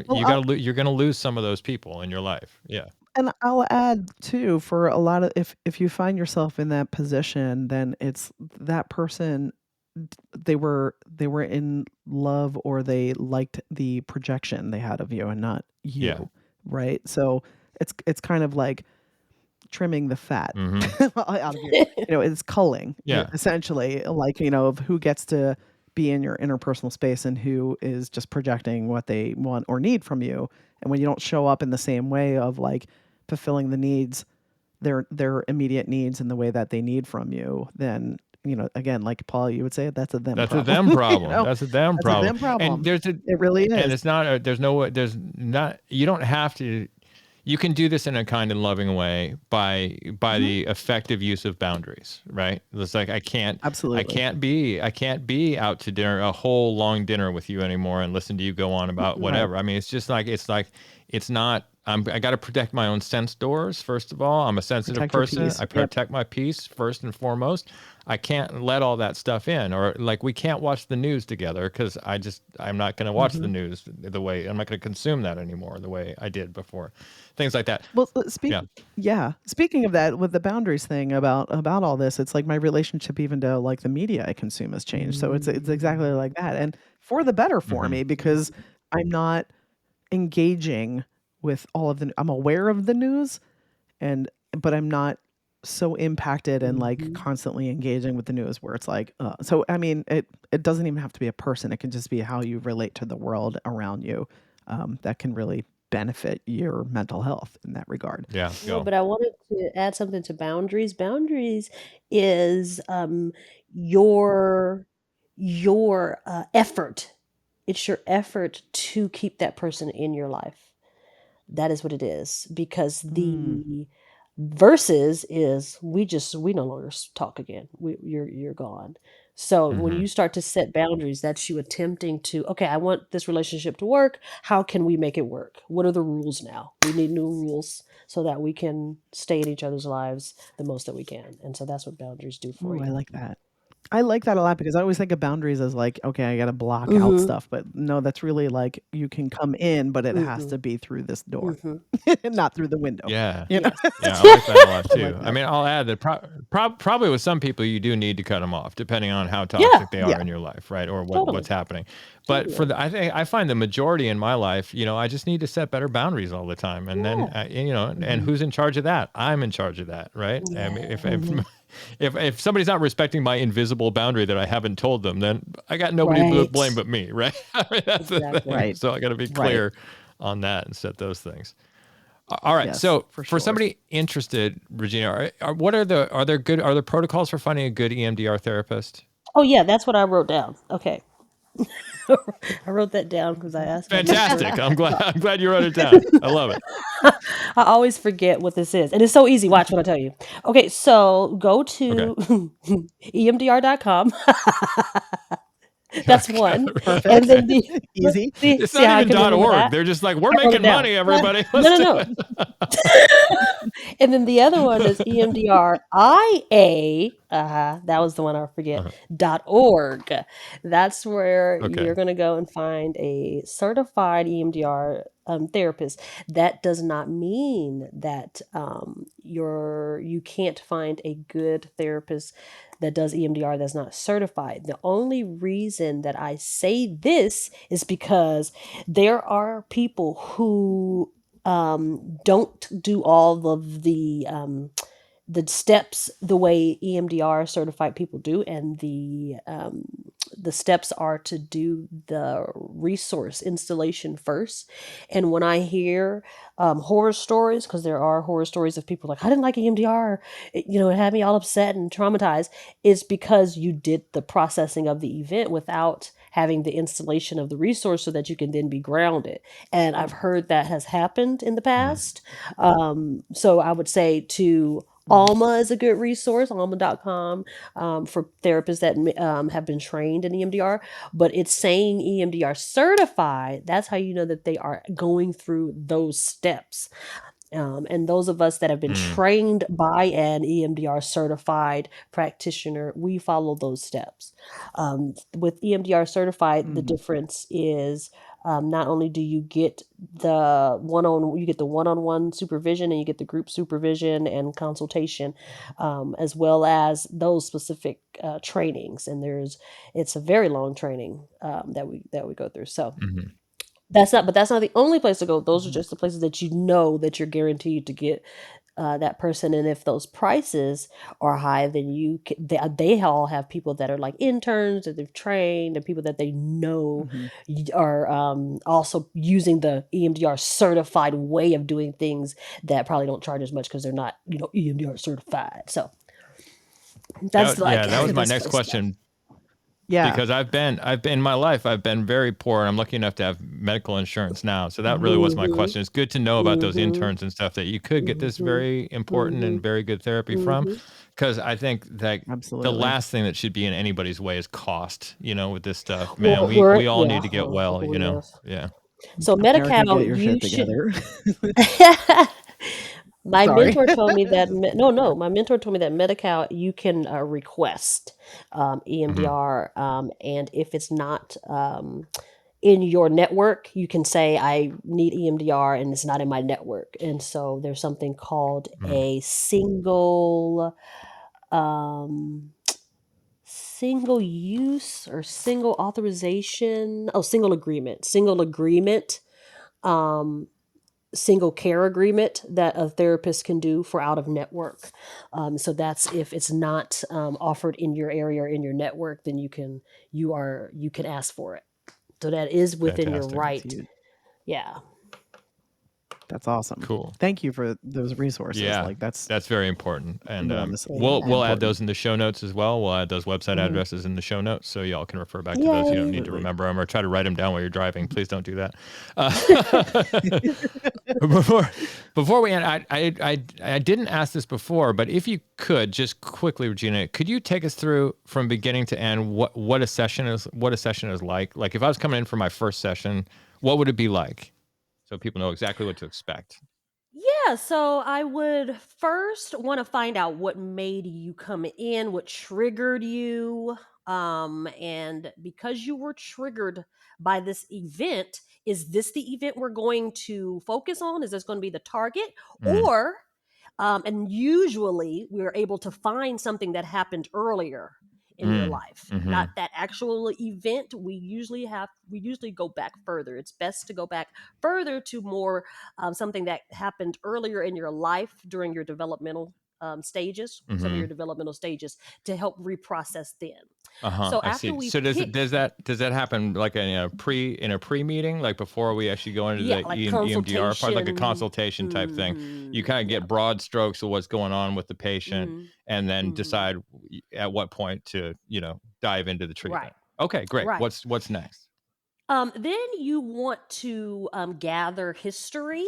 S1: Well,
S3: you're gonna lose some of those people in your life. Yeah.
S1: and I'll add too, for a lot of, if you find yourself in that position, then it's that person, they were in love, or they liked the projection they had of you and not
S3: Yeah.
S1: you, right? So it's kind of like trimming the fat
S3: Mm-hmm.
S1: out of you. It's culling,
S3: Yeah.
S1: essentially, like, of who gets to be in your interpersonal space and who is just projecting what they want or need from you. And when you don't show up in the same way of like fulfilling the needs, their immediate needs in the way that they need from you, then, again, like Paul, you would say, that's a them
S3: That's a
S1: problem.
S3: them problem. That's a them
S1: That's a
S3: problem.
S1: them
S3: And
S1: problem.
S3: there's a
S1: It really
S3: and
S1: is.
S3: it's not a, there's no there's not you don't have to you can do this in a kind and loving way by
S1: Mhm.
S3: the effective use of boundaries, right? It's like
S1: Absolutely.
S3: I can't be out to dinner, a whole long dinner with you anymore and listen to you go on about
S1: Right.
S3: whatever. I mean, it's just like it's not I got to protect my own sense doors first of all. I'm a sensitive
S1: Protect your
S3: person.
S1: peace.
S3: I
S1: Yep.
S3: protect my peace first and foremost. I can't let all that stuff in, or like we can't watch the news together because I'm not going to watch the
S1: Mhm.
S3: news the way I'm not going to consume that anymore the way I did before. Things like that.
S1: Well,
S3: Yeah.
S1: yeah. Speaking of that, with the boundaries thing about all this, it's like my relationship even to like the media I consume has changed. So it's exactly like that, and for the better for
S3: Hmm.
S1: me, because I'm not engaging with all of the. I'm aware of the news, and but I'm not so impacted and like
S5: Mhm.
S1: constantly engaging with the news where it's like, so I mean, it doesn't even have to be a person. It can just be how you relate to the world around you, that can really benefit your mental health in that regard.
S3: Yeah.
S5: Well,
S3: Go.
S5: but I wanted to add something to boundaries. Boundaries is your effort. It's your effort to keep that person in your life. That is what it is, because
S1: Mm,
S5: the versus is we no longer talk again. You're gone. So when
S3: Hmm.
S5: you start to set boundaries, that's you attempting to, okay, I want this relationship to work. How can we make it work? What are the rules now? We need new rules so that we can stay in each other's lives the most that we can. And so that's what boundaries do for
S1: ooh, I
S5: you.
S1: like that. I like that a lot because I always think of boundaries as like, okay, I got to block out
S5: Mhm.
S1: stuff, but no, that's really like you can come in, but it has
S5: Mhm.
S1: to be through this door,
S5: Mhm.
S1: not through the window.
S3: Yeah.
S1: You know,
S5: Yes.
S3: Yeah, I like that a lot
S1: I like
S3: too. I
S1: that.
S3: mean, I'll add that probably with some people you do need to cut them off, depending on how
S5: Yeah,
S3: toxic they are
S1: Yeah.
S3: in your life, right? Or what's
S5: totally.
S3: happening. But
S5: Totally.
S3: I find the majority in my life, I just need to set better boundaries all the time, and then
S5: Yeah.
S3: and
S1: Mhm.
S3: who's in charge of that? I'm in charge of that, right? I mean,
S5: Yeah.
S1: Mhm.
S3: if somebody's not respecting my invisible boundary that I haven't told them, then I got nobody to
S5: Right.
S3: blame but me, right? I mean, that's the thing.
S5: Exactly.
S1: Right.
S3: So I got to be
S1: Right.
S3: clear on that and set those things. All right.
S1: Yes,
S3: So
S1: for
S3: for
S1: sure.
S3: somebody interested, Regina, are there protocols for finding a good EMDR therapist?
S5: Oh, yeah, that's what I wrote down. Okay. I wrote that down because I asked my mentor.
S3: Fantastic. I'm glad you wrote it down. I love it.
S5: I always forget what this is. And it's so easy. Watch what I tell you. Okay, so go
S3: Okay.
S5: to emdr.com. That's one. And
S1: Perfect.
S5: then
S1: Easy.
S3: It's
S5: see
S3: not
S5: how I
S3: even
S5: can remember
S3: .org.
S5: that?
S3: They're just like, we're
S5: I wrote it
S3: making
S5: down.
S3: money, everybody.
S5: No,
S3: Let's do
S5: no,
S3: it.
S5: no. And then the other one is EMDRIA. That was the one I forget.
S3: Uh-huh.
S5: .org. That's where
S3: Okay.
S5: you're going to go and find a certified EMDR therapist. That does not mean that you can't find a good therapist that does EMDR that's not certified. The only reason that I say this is because there are people who don't do all of the steps the way EMDR certified people do, and the steps are to do the resource installation first. And when I hear horror stories, because there are horror stories of people like, I didn't like EMDR, it had me all upset and traumatized, it's because you did the processing of the event without having the installation of the resource so that you can then be grounded. And I've heard that has happened in the
S3: Mhm.
S5: past. So I would say to Alma is a good resource, alma.com, for therapists that have been trained in EMDR. But it's saying EMDR certified. That's how you know that they are going through those steps. And those of us that have been
S3: Mm.
S5: trained by an EMDR certified practitioner, we follow those steps. With EMDR certified, the
S1: Mhm.
S5: difference is not only do you get the one-on-one supervision, and you get the group supervision and consultation, as well as those specific trainings. And it's a very long training that we go through. So
S3: Mhm.
S5: that's not the only place to go. Those are
S1: Mhm.
S5: just the places that you know that you're guaranteed to get that person. And if those prices are high, then they all have people that are like interns that they've trained, and people that they know
S1: Mhm.
S5: are also using the EMDR certified way of doing things that probably don't charge as much because they're not, EMDR certified. So that's like
S3: That was
S5: the
S3: my
S5: best
S3: next
S5: place to go.
S3: question.
S1: Yeah.
S3: Because I've been in my life, I've been very poor, and I'm lucky enough to have medical insurance now. So that really was my
S5: Mhm.
S3: question. It's good to know about those
S5: Mhm.
S3: interns and stuff that you could get this
S5: Mhm.
S3: very important and
S5: Mhm.
S3: very good therapy from.
S5: Mhm.
S3: Because I think that the
S1: Absolutely.
S3: last thing that should be in anybody's way is cost. With this stuff, man,
S5: Well,
S3: we all need to get
S5: well,
S3: well.
S5: yes.
S3: Yeah.
S5: So
S1: America,
S5: Medi-Cal,
S1: get your
S5: you
S1: shit
S5: should.
S1: together.
S5: My
S1: Sorry.
S5: mentor told me that no, my mentor told me that Medi-Cal you can request
S3: Hmm.
S5: EMDR, and if it's not in your network, you can say I need EMDR and it's not in my network. And so there's something called
S3: Hmm.
S5: a um, single use or single authorization. Oh, single agreement. Um, Single care agreement that a therapist can do for out of network. So that's if it's not offered in your area or in your network, then you can ask for it. So that is within your
S3: Fantastic.
S1: That's
S5: right.
S1: huge.
S5: Yeah.
S1: That's awesome.
S3: Cool.
S1: Thank you for those resources.
S3: Yeah,
S1: Like, that's
S3: that's very important. And
S1: enormously
S3: we'll add
S1: important.
S3: those in the show notes as well. We'll add those website
S1: Mhm.
S3: addresses in the show notes so y'all can refer back to those. You don't
S5: Yay.
S3: need to
S1: Absolutely.
S3: remember them or try to write them down while you're driving.
S1: Mhm.
S3: Please don't do that. before before we end, I didn't ask this before, but if you could just quickly, Regina, could you take us through from beginning to end what a session is like? Like if I was coming in for my first session, what would it be like? So people know exactly what to expect.
S5: Yeah, so I would first want to find out what made you come in, what triggered you. And because you were triggered by this event, is this the event we're going to focus on? Is this going to be the target?
S3: Mm,
S5: Or, and usually we're able to find something that happened earlier in your
S3: mm,
S5: life,
S3: mm-hmm.
S5: not that actual event. We usually go back further. It's best to go back further to more something that happened earlier in your life during your developmental stages, some of
S3: Mm-hmm.
S5: your developmental stages, to help reprocess then.
S3: Uh-huh.
S5: So
S3: I
S5: after
S3: see.
S5: we
S3: So does
S5: pick,
S3: that happen like in a pre meeting, like before we actually go into
S5: yeah,
S3: the
S5: like
S3: EMDR part, like a
S5: consultation.
S3: consultation type thing? You kind of
S5: Yeah.
S3: get broad strokes of what's going on with the patient
S5: hmm
S3: and then
S5: hmm
S3: decide at what point to, dive into the
S5: Right.
S3: treatment. Okay, great.
S5: Right.
S3: What's next?
S5: Then you want to gather history.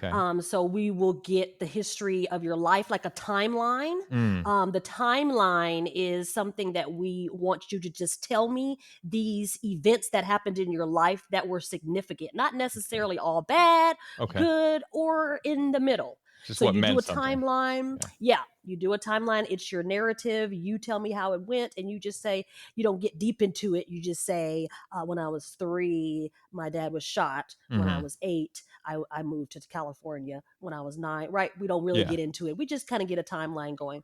S3: Okay.
S5: So we will get the history of your life, like a timeline.
S3: Mm,
S5: The timeline is something that we want you to just tell me these events that happened in your life that were significant, not necessarily all bad,
S3: okay.
S5: good, or in the middle.
S3: Just
S5: So
S3: what
S5: you do
S3: meant
S5: a
S3: something.
S5: timeline.
S3: Yeah.
S5: Yeah, you do a timeline. It's your narrative. You tell me how it went, and you just say, you don't get deep into it. You just say, when I was 3, my dad was shot. When I
S3: Mm-hmm.
S5: was 8, I moved to California. When I was 9, right? We don't really
S3: Yeah.
S5: get into it. We just kind of get a timeline going.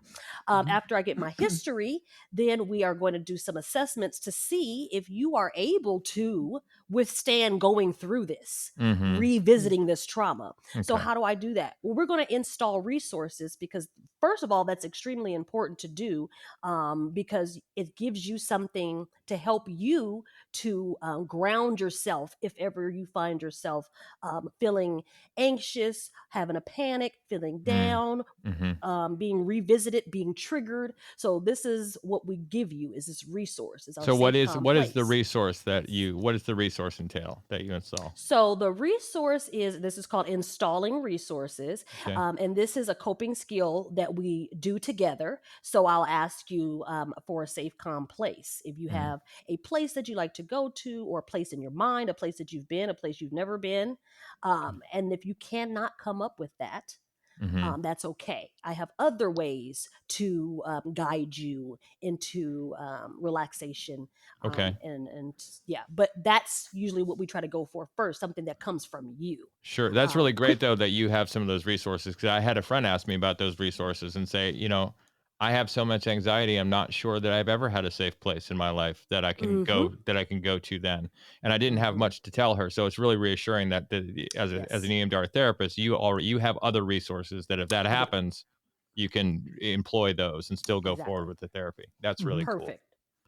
S1: Mhm.
S5: After I get my history, then we are going to do some assessments to see if you are able to withstand going through this,
S3: Mm-hmm.
S5: revisiting this trauma. So,
S3: Okay.
S5: how do I do that? Well, we're going to install resources because, first of all, that's extremely important to do, because it gives you something to help you to ground yourself if ever you find yourself feeling anxious, having a panic, feeling
S3: Mm,
S5: down,
S3: mm-hmm.
S5: being revisited, being triggered. So this is what we give you: is this resource, is our
S3: So
S5: safe, calm
S3: what is the
S5: place.
S3: resource what does the resource entail that you install?
S5: So the resource is, this is called installing resources.
S3: Okay.
S5: And this is a coping skill that we we do together. So I'll ask you for a safe, calm place. If you have a place that you like to go to, or a place in your mind, a place that you've been, a place you've never been. And if you cannot come up with that, that's okay. I have other ways to guide you into relaxation.
S3: Okay.
S5: And yeah, but that's usually what we try to go for first, something that comes from you.
S3: Sure. That's really great, though, that you have some of those resources, because I had a friend ask me about those resources and say, I have so much anxiety. I'm not sure that I've ever had a safe place in my life that I can go to then. And I didn't have much to tell her. So it's really reassuring that as an EMDR therapist, you have other resources that if that happens, you can employ those and still go forward with the therapy. That's really
S5: Perfect.
S3: cool.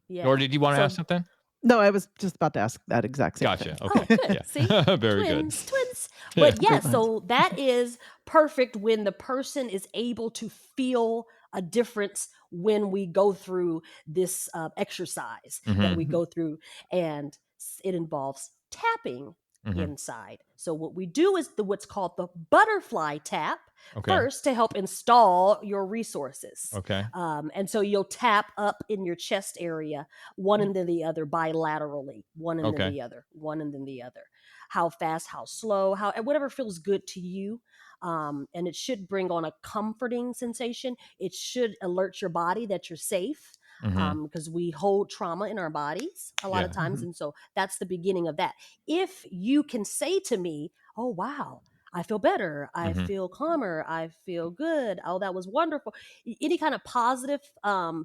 S5: Yeah.
S3: Or did you want to ask something?
S1: No, I was just about to ask that exact same thing.
S3: Gotcha. Okay.
S5: Oh, good.
S3: Yeah.
S5: See?
S3: Very
S5: Twins.
S3: good.
S5: But yeah, so that is perfect when the person is able to feel a difference when we go through this exercise that we go through, and it involves tapping inside. So what we do is what's called the butterfly tap first to help install your resources.
S3: Okay.
S5: And so you'll tap up in your chest area, one and then the other bilaterally, one and then the other, one and then the other. How fast, how slow, whatever feels good to you. And it should bring on a comforting sensation. It should alert your body that you're safe. Because we hold trauma in our bodies a lot of times. And so that's the beginning of that. If you can say to me, oh, wow, I feel better. I feel calmer. I feel good. Oh, that was wonderful. Any kind of positive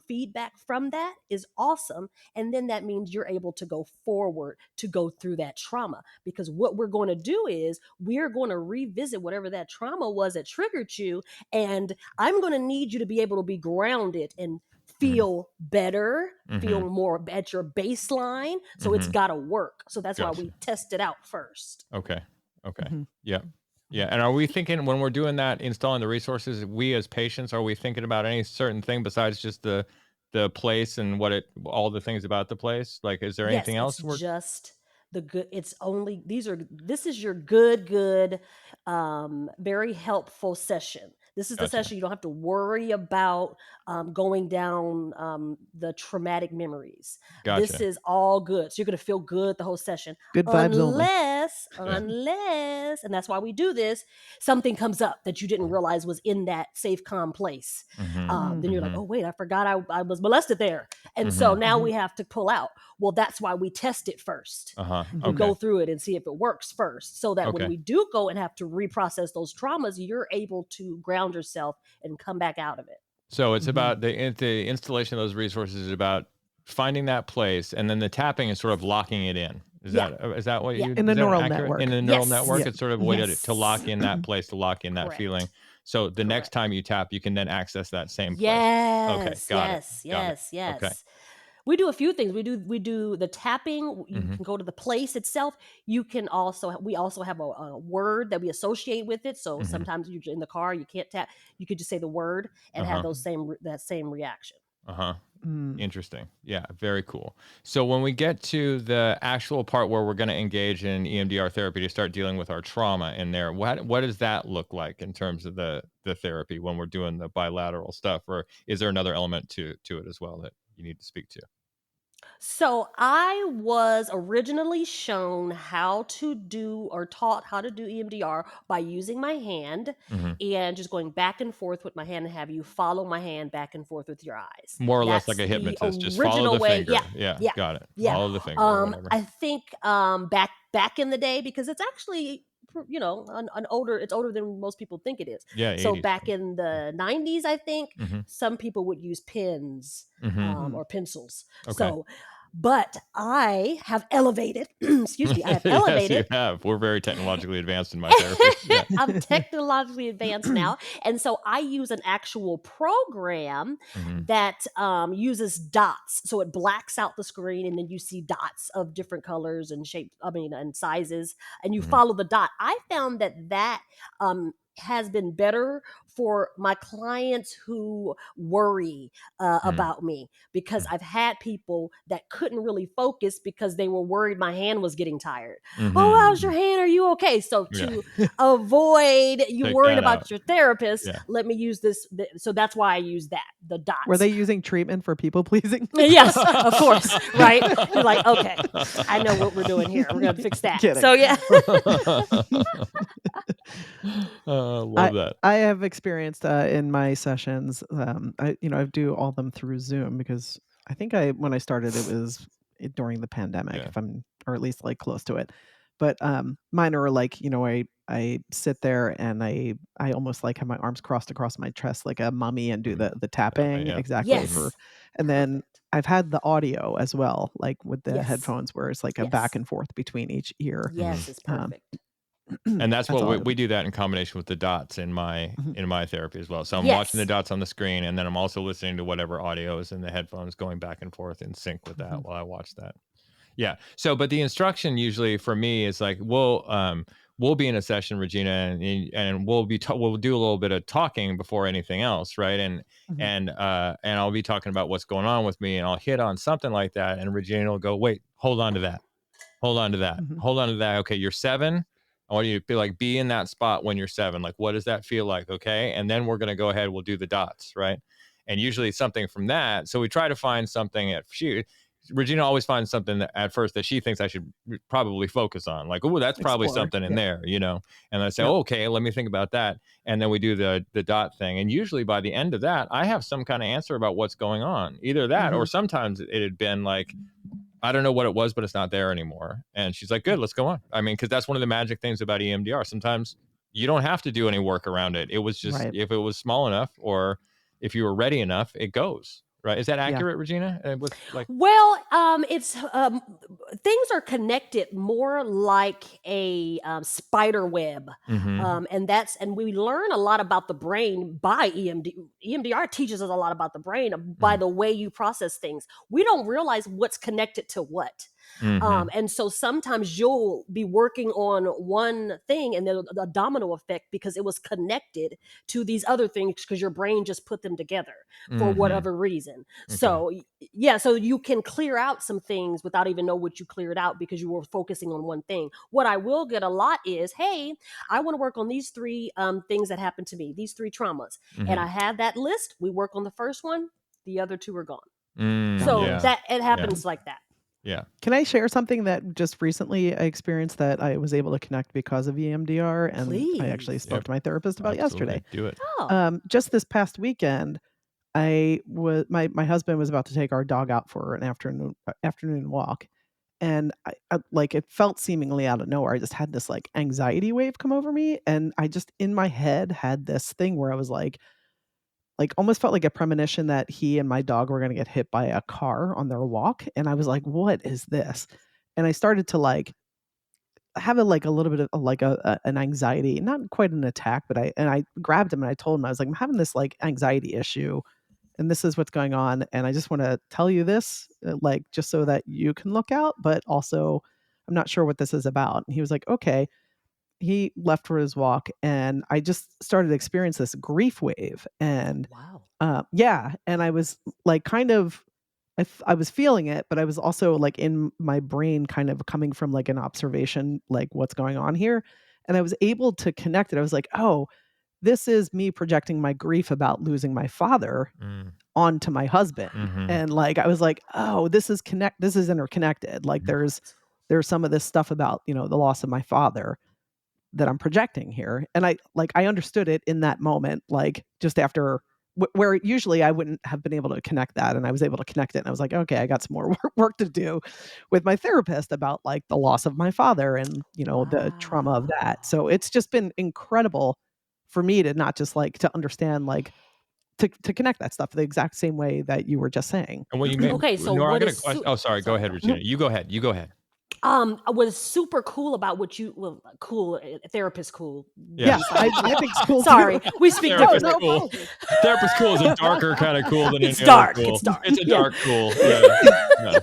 S5: feedback from that is awesome. And then that means you're able to go forward to go through that trauma. Because what we're going to do is we're going to revisit whatever that trauma was that triggered you. And I'm going to need you to be able to be grounded and feel better, feel more at your baseline. So it's got to work. So that's why we test it out first.
S3: Okay. Yeah. Yeah. And are we thinking, when we're doing that, installing the resources, we as patients, are we thinking about any certain thing besides just the place and all the things about the place? Like, is there anything else?
S5: It's just the good. It's only, this is your good, very helpful session. This is the session you don't have to worry about going down the traumatic memories. This is all good. So you're going to feel good the whole session.
S1: Good vibes only.
S5: Unless, and that's why we do this, something comes up that you didn't realize was in that safe, calm place. Then you're like, oh, wait, I forgot I was molested there. And so now we have to pull out. Well, that's why we test it first. We go through it and see if it works first, so that when we do go and have to reprocess those traumas, you're able to ground yourself and come back out of it.
S3: So it's about the installation of those resources is about finding that place, and then the tapping is sort of locking it in. Is that what you
S1: in the neural network?
S3: In the neural network, it's sort of a way to lock in that place, to lock in that feeling. So the next time you tap, you can then access that same place.
S5: Yes.
S3: Okay.
S5: We do a few things. We do the tapping. You can go to the place itself. We also have a word that we associate with it. So sometimes you're in the car, you can't tap. You could just say the word and have that same reaction.
S3: Interesting. Yeah, very cool. So when we get to the actual part where we're going to engage in EMDR therapy to start dealing with our trauma in there, what does that look like in terms of the therapy when we're doing the bilateral stuff? Or is there another element to it as well that you need to speak to?
S5: So I was originally shown how to do, or taught how to do EMDR by using my hand and just going back and forth with my hand, and have you follow my hand back and forth with your eyes.
S3: More or less like a hypnologist. Just follow the finger. Yeah, got it.
S5: Yeah.
S3: Follow the finger.
S5: I think back in the day, because it's actually, it's older than most people think it is.
S3: Yeah.
S5: So
S3: 80s.
S5: back in the 90s, I think some people would use pens or pencils.
S3: Okay.
S5: But I have elevated, excuse me, I have elevated.
S3: Yes, you have. We're very technologically advanced in my therapy. Yeah.
S5: I'm technologically advanced now. And so I use an actual program that uses dots. So it blacks out the screen, and then you see dots of different colors and shapes, and sizes, and you follow the dot. I found that has been better for my clients who worry about me, because I've had people that couldn't really focus because they were worried my hand was getting tired. Oh, how's your hand? Are you okay? So to avoid you
S3: Take
S5: worrying
S3: that
S5: about
S3: out.
S5: your therapist,
S3: Yeah.
S5: let me use this. So that's why I use that, the dots.
S1: Were they using treatment for people pleasing?
S5: Yes, of course, right? You're like, okay, I know what we're doing here. We're gonna fix that.
S1: Kidding.
S5: So yeah.
S3: Love that.
S1: I have experienced in my sessions, I do all them through Zoom, because I think when I started, it was during the pandemic, or at least like close to it. But mine are like, I sit there and I almost like have my arms crossed across my chest like a mummy and do the tapping exactly
S5: Yes.
S1: and then I've had the audio as well, like with the
S5: Yes.
S1: headphones, where it's like a back and forth between each ear.
S5: Yes, it's perfect.
S3: And that's
S1: all
S3: what we do that in combination with the dots in my therapy as well. So I'm
S5: Yes.
S3: watching the dots on the screen, and then I'm also listening to whatever audio is in the headphones, going back and forth in sync with that while I watch that. Yeah. So, but the instruction usually for me is like, we'll be in a session, Regina, and we'll do a little bit of talking before anything else, right? And I'll be talking about what's going on with me, and I'll hit on something like that, and Regina will go, wait, hold on to that, hold on to that, hold on to that. Okay, you're 7. I want you to be in that spot when you're 7. Like, what does that feel like? Okay, and then we're gonna go ahead. We'll do the dots, right? And usually something from that. So we try to find something Regina always finds something at first that she thinks I should probably focus on. Like, oh, that's probably something in there, And I say, okay, let me think about that. And then we do the dot thing. And usually by the end of that, I have some kind of answer about what's going on. Either that, or sometimes it had been like, I don't know what it was, but it's not there anymore. And she's like, good, let's go on. I mean, because that's one of the magic things about EMDR. Sometimes you don't have to do any work around it. It was just, if it was small enough, or if you were ready enough, it goes. Right. Is that accurate, Regina?
S5: Well, it's things are connected more like a spider web. And we learn a lot about the brain by EMDR teaches us a lot about the brain by the way you process things. We don't realize what's connected to what. And so sometimes you'll be working on one thing and then a domino effect because it was connected to these other things because your brain just put them together for whatever reason. So so you can clear out some things without even know what you cleared out because you were focusing on one thing. What I will get a lot is, hey, I want to work on these 3 things that happened to me, these 3 traumas. And I have that list. We work on the first one. The other 2 are gone. So that it happens like that.
S3: Yeah.
S1: Can I share something that just recently I experienced that I was able to connect because of EMDR? And
S5: Please.
S1: I actually spoke to my therapist about yesterday.
S3: Do it.
S1: Just this past weekend, my husband was about to take our dog out for an afternoon walk. And I like, it felt seemingly out of nowhere. I just had this like anxiety wave come over me. And I just in my head had this thing where I was like almost felt like a premonition that he and my dog were going to get hit by a car on their walk. And I was like, what is this? And I started to like have a little bit of like an anxiety, not quite an attack, but I grabbed him and I told him, I was like, I'm having this like anxiety issue and this is what's going on. And I just want to tell you this, like, just so that you can look out, but also I'm not sure what this is about. And he was like, okay. He left for his walk and I just started to experience this grief wave. And and I was like, kind of, I was feeling it, but I was also like in my brain kind of coming from like an observation, like what's going on here. And I was able to connect it. I was like, oh, this is me projecting my grief about losing my father onto my husband. And like, I was like, oh, this is interconnected. Like there's some of this stuff about, the loss of my father that I'm projecting here. And I understood it in that moment, like just after where usually I wouldn't have been able to connect that. And I was able to connect it. And I was like, okay, I got some more work to do with my therapist about like the loss of my father and, the trauma of that. So it's just been incredible for me to not just like to understand, like to connect that stuff the exact same way that you were just saying.
S3: And what you mean?
S5: Okay, so
S3: Nora,
S5: what
S3: I got
S5: is
S3: a question. Oh, sorry. Go ahead, Regina. You go ahead.
S5: What's super cool about cool therapist cool.
S1: Yeah, I think it's cool.
S5: Sorry, we speak
S3: Therapist
S5: different.
S3: cool. Therapist cool is a darker kind of cool than
S5: It's
S3: any
S5: dark.
S3: other cool.
S5: It's dark.
S3: It's a dark cool. Yeah.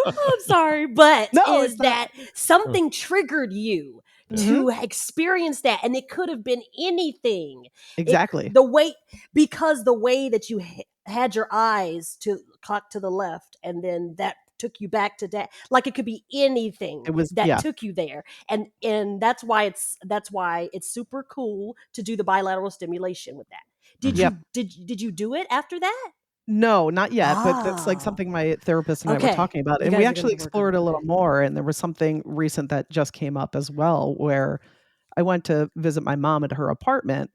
S5: I'm sorry, but
S1: No,
S5: is that something triggered you? to experience that, and it could have been anything.
S1: Exactly.
S5: Because the way that you had your eyes to clock to the left, and then that took you back to that. Like it could be anything
S1: It was
S5: that took you there, and that's why it's super cool to do the bilateral stimulation with that. Did you do it after that?
S1: No, not yet, but that's like something my therapist and I were
S5: Okay.
S1: talking about.
S5: You
S1: And
S5: guys
S1: we
S5: are
S1: actually
S5: gonna work on
S1: explored a
S5: it.
S1: little more. And there was something recent that just came up as well, where I went to visit my mom at her apartment,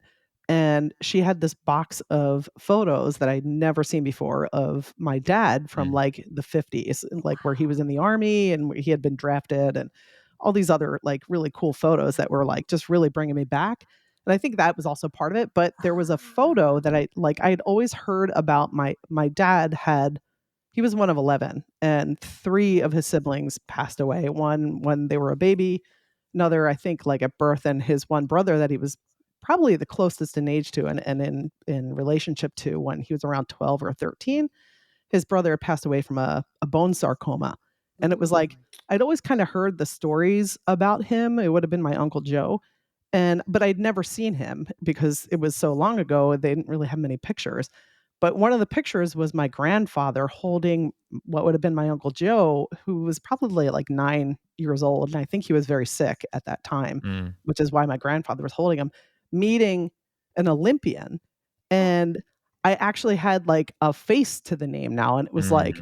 S1: and she had this box of photos that I'd never seen before of my dad from like the 50s, like where he was in the army and he had been drafted, and all these other like really cool photos that were like just really bringing me back. And I think that was also part of it. But there was a photo that I'd always heard about. My dad had, he was one of 11, and 3 of his siblings passed away. One when they were a baby, another I think like at birth, and his one brother that he was probably the closest in age to, and in relationship to, when he was around 12 or 13, his brother had passed away from a bone sarcoma. And it was like I'd always kind of heard the stories about him. It would have been my Uncle Joe. But I'd never seen him because it was so long ago. They didn't really have many pictures. But one of the pictures was my grandfather holding what would have been my Uncle Joe, who was probably like 9 years old. And I think he was very sick at that time, which is why my grandfather was holding him, meeting an Olympian. And I actually had like a face to the name now. And it was like,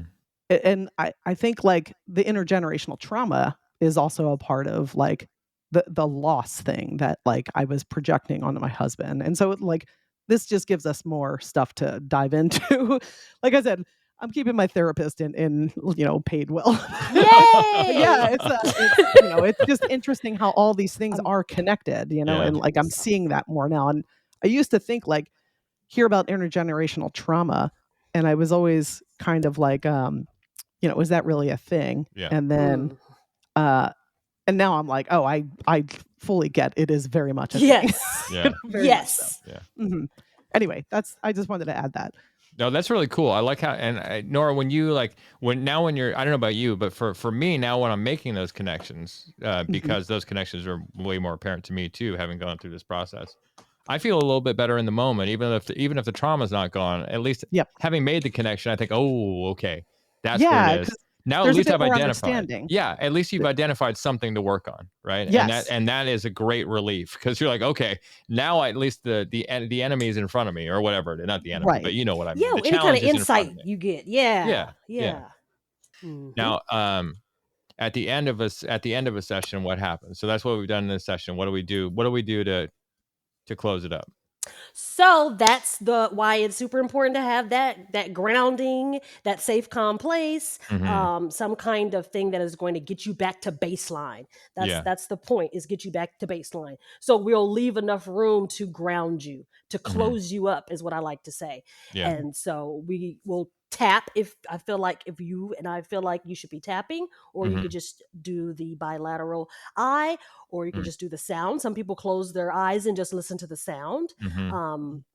S1: and I think like the intergenerational trauma is also a part of like the loss thing that like I was projecting onto my husband. And so like this just gives us more stuff to dive into. Like I said, I'm keeping my therapist in paid well.
S5: Yay!
S1: Yeah, it's just interesting how all these things are connected, and like I'm seeing that more now. And I used to think like hear about intergenerational trauma, and I was always kind of like is that really a thing?
S3: Yeah.
S1: And then and now I'm like, oh, I fully get it is very much a thing.
S5: Yes.
S3: Yeah.
S1: Very much so.
S3: Yeah.
S1: Anyway, I just wanted to add that.
S3: No, that's really cool. I like how, and Nora, when you like, when you're, I don't know about you, but for me now, when I'm making those connections, because those connections are way more apparent to me too, having gone through this process, I feel a little bit better in the moment, even if the trauma's not gone. At least having made the connection, I think, oh, okay, that's what it is. Now at least I've identified. Yeah, at least you've identified something to work on, right?
S1: Yes.
S3: And that is a great relief, because you're like, okay, now at least the enemy is in front of me, or whatever. Not the enemy, but you know what I mean.
S5: Yeah,
S3: the
S5: any kind of
S3: challenge is in front
S5: insight
S3: of me.
S5: you get. Yeah.
S3: Now, at the end of a session, what happens? So that's what we've done in this session. What do we do? What do we do to close it up?
S5: So that's why it's super important to have that grounding, that safe, calm place, some kind of thing that is going to get you back to baseline. That's the point, is get you back to baseline. So we'll leave enough room to ground you, to close you up, is what I like to say.
S3: Yeah.
S5: And so we will tap if I feel like you should be tapping, or you could just do the bilateral eye, or you could just do the sound. Some people close their eyes and just listen to the sound.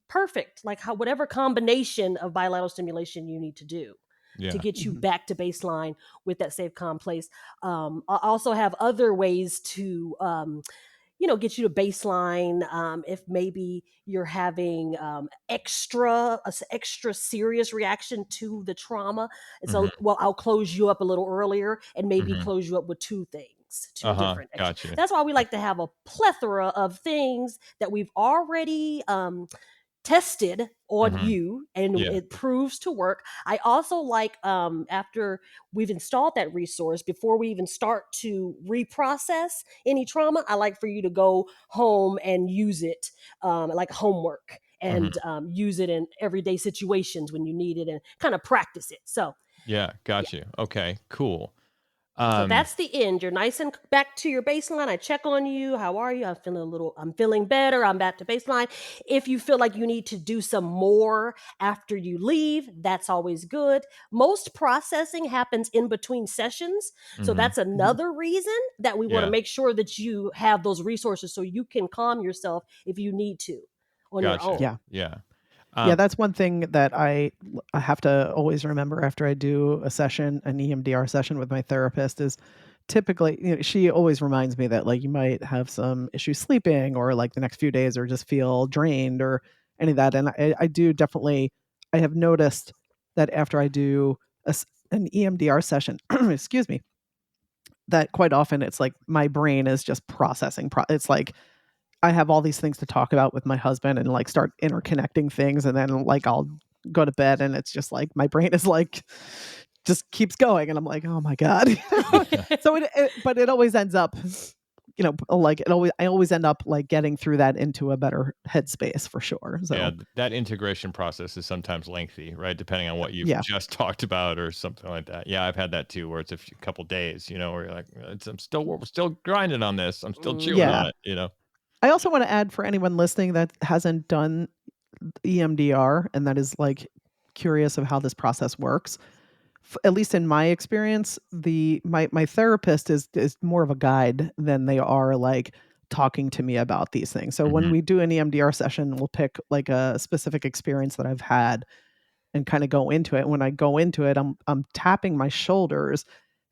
S5: Perfect. Like whatever combination of bilateral stimulation you need to do to get you back to baseline with that safe, calm place. I also have other ways to get you to baseline. If maybe you're having extra serious reaction to the trauma. And so, I'll close you up a little earlier and maybe close you up with 2 things, 2 different.
S3: Gotcha.
S5: That's why we like to have a plethora of things that we've already tested on you, and it proves to work. I also like, after we've installed that resource, before we even start to reprocess any trauma, I like for you to go home and use it like homework, and use it in everyday situations when you need it, and kind of practice it. So
S3: got you. Okay, cool.
S5: So that's the end. You're nice and back to your baseline. I check on you. How are you? I'm feeling better. I'm back to baseline. If you feel like you need to do some more after you leave, that's always good. Most processing happens in between sessions. So that's another reason that we want to make sure that you have those resources so you can calm yourself if you need to on your own.
S1: Yeah, that's one thing that I have to always remember after I do an EMDR session with my therapist, is typically, she always reminds me that like you might have some issues sleeping, or like the next few days, or just feel drained, or any of that. And I do definitely, I have noticed that after I do an EMDR session, excuse me, that quite often it's like my brain is just processing. It's like I have all these things to talk about with my husband and like start interconnecting things. And then like I'll go to bed and it's just like my brain is like, just keeps going. And I'm like, oh my God. So but it always ends up, like I always end up like getting through that into a better headspace for sure. So
S3: Yeah, that integration process is sometimes lengthy, right? Depending on what you've
S1: yeah.
S3: just talked about or something like that. Yeah, I've had that too, where it's a couple days, where you're like, we're still grinding on this. I'm still chewing on
S1: Yeah.
S3: it.
S1: I also want to add for anyone listening that hasn't done EMDR and that is like curious of how this process works. At least in my experience, my therapist is more of a guide than they are like talking to me about these things. So when
S3: Mhm.
S1: we do an EMDR session, we'll pick like a specific experience that I've had and kind of go into it. When I go into it, I'm tapping my shoulders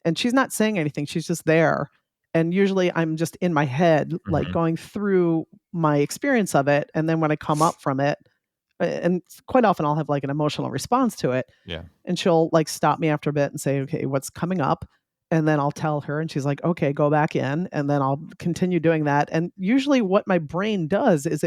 S1: and she's not saying anything. She's just there. And usually I'm just in my head, like
S3: Mhm.
S1: going through my experience of it. And then when I come up from it, and quite often I'll have like an emotional response to it.
S3: Yeah.
S1: And she'll like stop me after a bit and say, okay, what's coming up? And then I'll tell her and she's like, okay, go back in. And then I'll continue doing that. And usually what my brain does is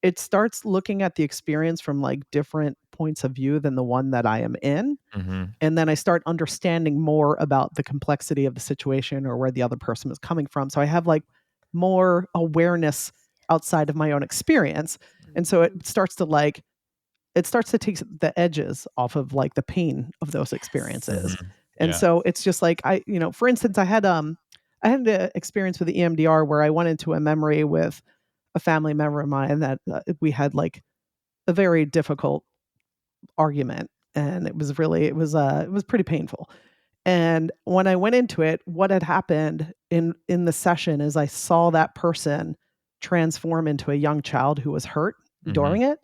S1: it starts looking at the experience from like different points of view than the one that I am in.
S3: Mhm.
S1: And then I start understanding more about the complexity of the situation or where the other person is coming from. So I have like more awareness outside of my own experience. And so it starts to take the edges off of like the pain of those experiences.
S3: Mhm.
S1: And
S3: Yeah.
S1: so it's just like for instance, I had an experience with the EMDR where I went into a memory with a family member of mine that we had like a very difficult argument, and it was pretty painful. And when I went into it, what had happened in the session is I saw that person transform into a young child who was hurt
S3: Mhm.
S1: during it.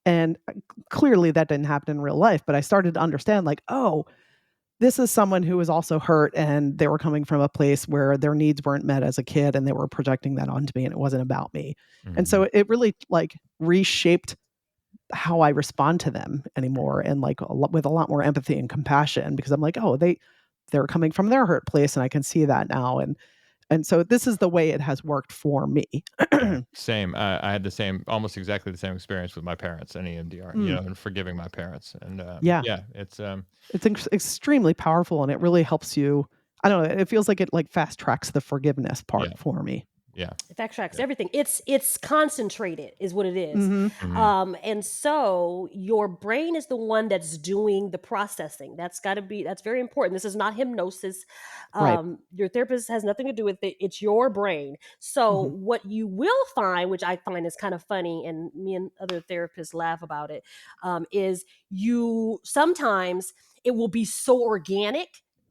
S1: And clearly that didn't happen in real life, but I started to understand like, oh, this is someone who was also hurt and they were coming from a place where their needs weren't met as a kid and they were projecting that onto me and it wasn't about me. And
S3: Mhm.
S1: so it really like reshaped how I respond to them anymore, and like with a lot more empathy and compassion, because I'm like, oh, they're coming from their hurt place and I can see that now. And so this is the way it has worked for me.
S3: Yeah, same. I had the same, almost exactly the same experience with my parents and EMDR,
S1: Mm,
S3: and forgiving my parents. And
S1: yeah.
S3: yeah, it's
S1: It's extremely powerful and it really helps you. I don't know, it feels like it like fast tracks the forgiveness part
S3: yeah,
S1: for me.
S3: yeah,
S5: It fact tracks
S3: yeah.
S5: everything. It's concentrated, is what it is.
S1: Mhm.
S3: Mhm.
S5: And so your brain is the one that's doing the processing. That's very important. This is not hypnosis.
S1: Right.
S5: Your therapist has nothing to do with it. It's your brain. So
S1: Mhm.
S5: what you will find, which I find is kind of funny, and me and other therapists laugh about it, is you sometimes it will be so organic.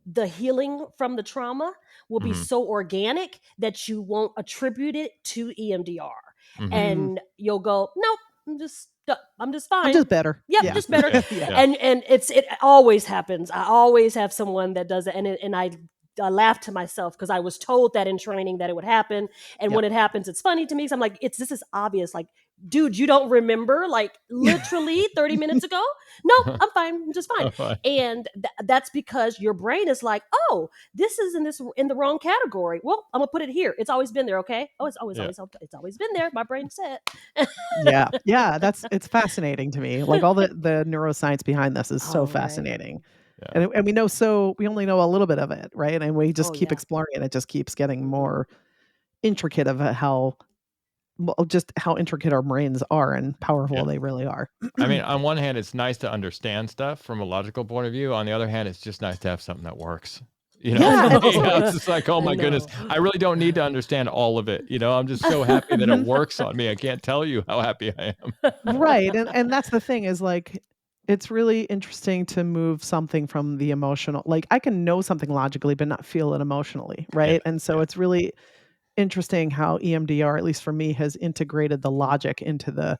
S5: The healing from the trauma will be
S3: Mhm.
S5: so organic that you won't attribute it to EMDR.
S3: Mhm.
S1: Mm.
S5: And you'll go, nope, I'm just
S1: I'm
S5: fine.
S1: just better.
S5: Yep,
S1: Yeah.
S5: just better.
S3: Yeah,
S1: Yeah.
S3: yeah,
S5: And it always happens. I always have someone that does it, and I laugh to myself because I was told that in training that it would happen. And
S1: Yep.
S5: when it happens, it's funny to me. So I'm like, this is obvious. Like, dude, you don't remember like literally 30 minutes ago? Nope, I'm fine. I'm just fine. And that's because your brain is like, oh, this is in the wrong category. Well, I'm gonna put it here. It's always been there, okay? Oh,
S3: yeah,
S5: it's always been there. My brain said.
S1: Yeah. Yeah, it's fascinating to me. Like all the neuroscience behind this is so
S5: All right.
S1: fascinating.
S3: yeah.
S1: And we only know a little bit of it, right? And we just
S5: Oh
S1: keep
S5: yeah.
S1: exploring it. It just keeps getting
S5: Hmm.
S1: more intricate of how well, just how intricate our brains are and powerful
S3: Yeah.
S1: they really are.
S3: I mean, on one hand, it's nice to understand stuff from a logical point of view. On the other hand, it's just nice to have something that works.
S5: I
S1: Yeah,
S3: For
S1: and
S3: me,
S1: also
S5: know.
S3: it's
S1: it's
S3: just like, oh
S5: I
S3: my goodness,
S5: know.
S3: I really don't need to understand all of it. I'm just so happy that it
S1: Mhm.
S3: works on me. I can't tell you how happy I am.
S1: Right, and that's the thing is, like, it's really interesting to move something from the emotional, like, I can know something logically, but not feel it emotionally,
S3: Yeah,
S1: right? And so
S3: yeah.
S1: it's really interesting how EMDR, at least for me, has integrated the logic into the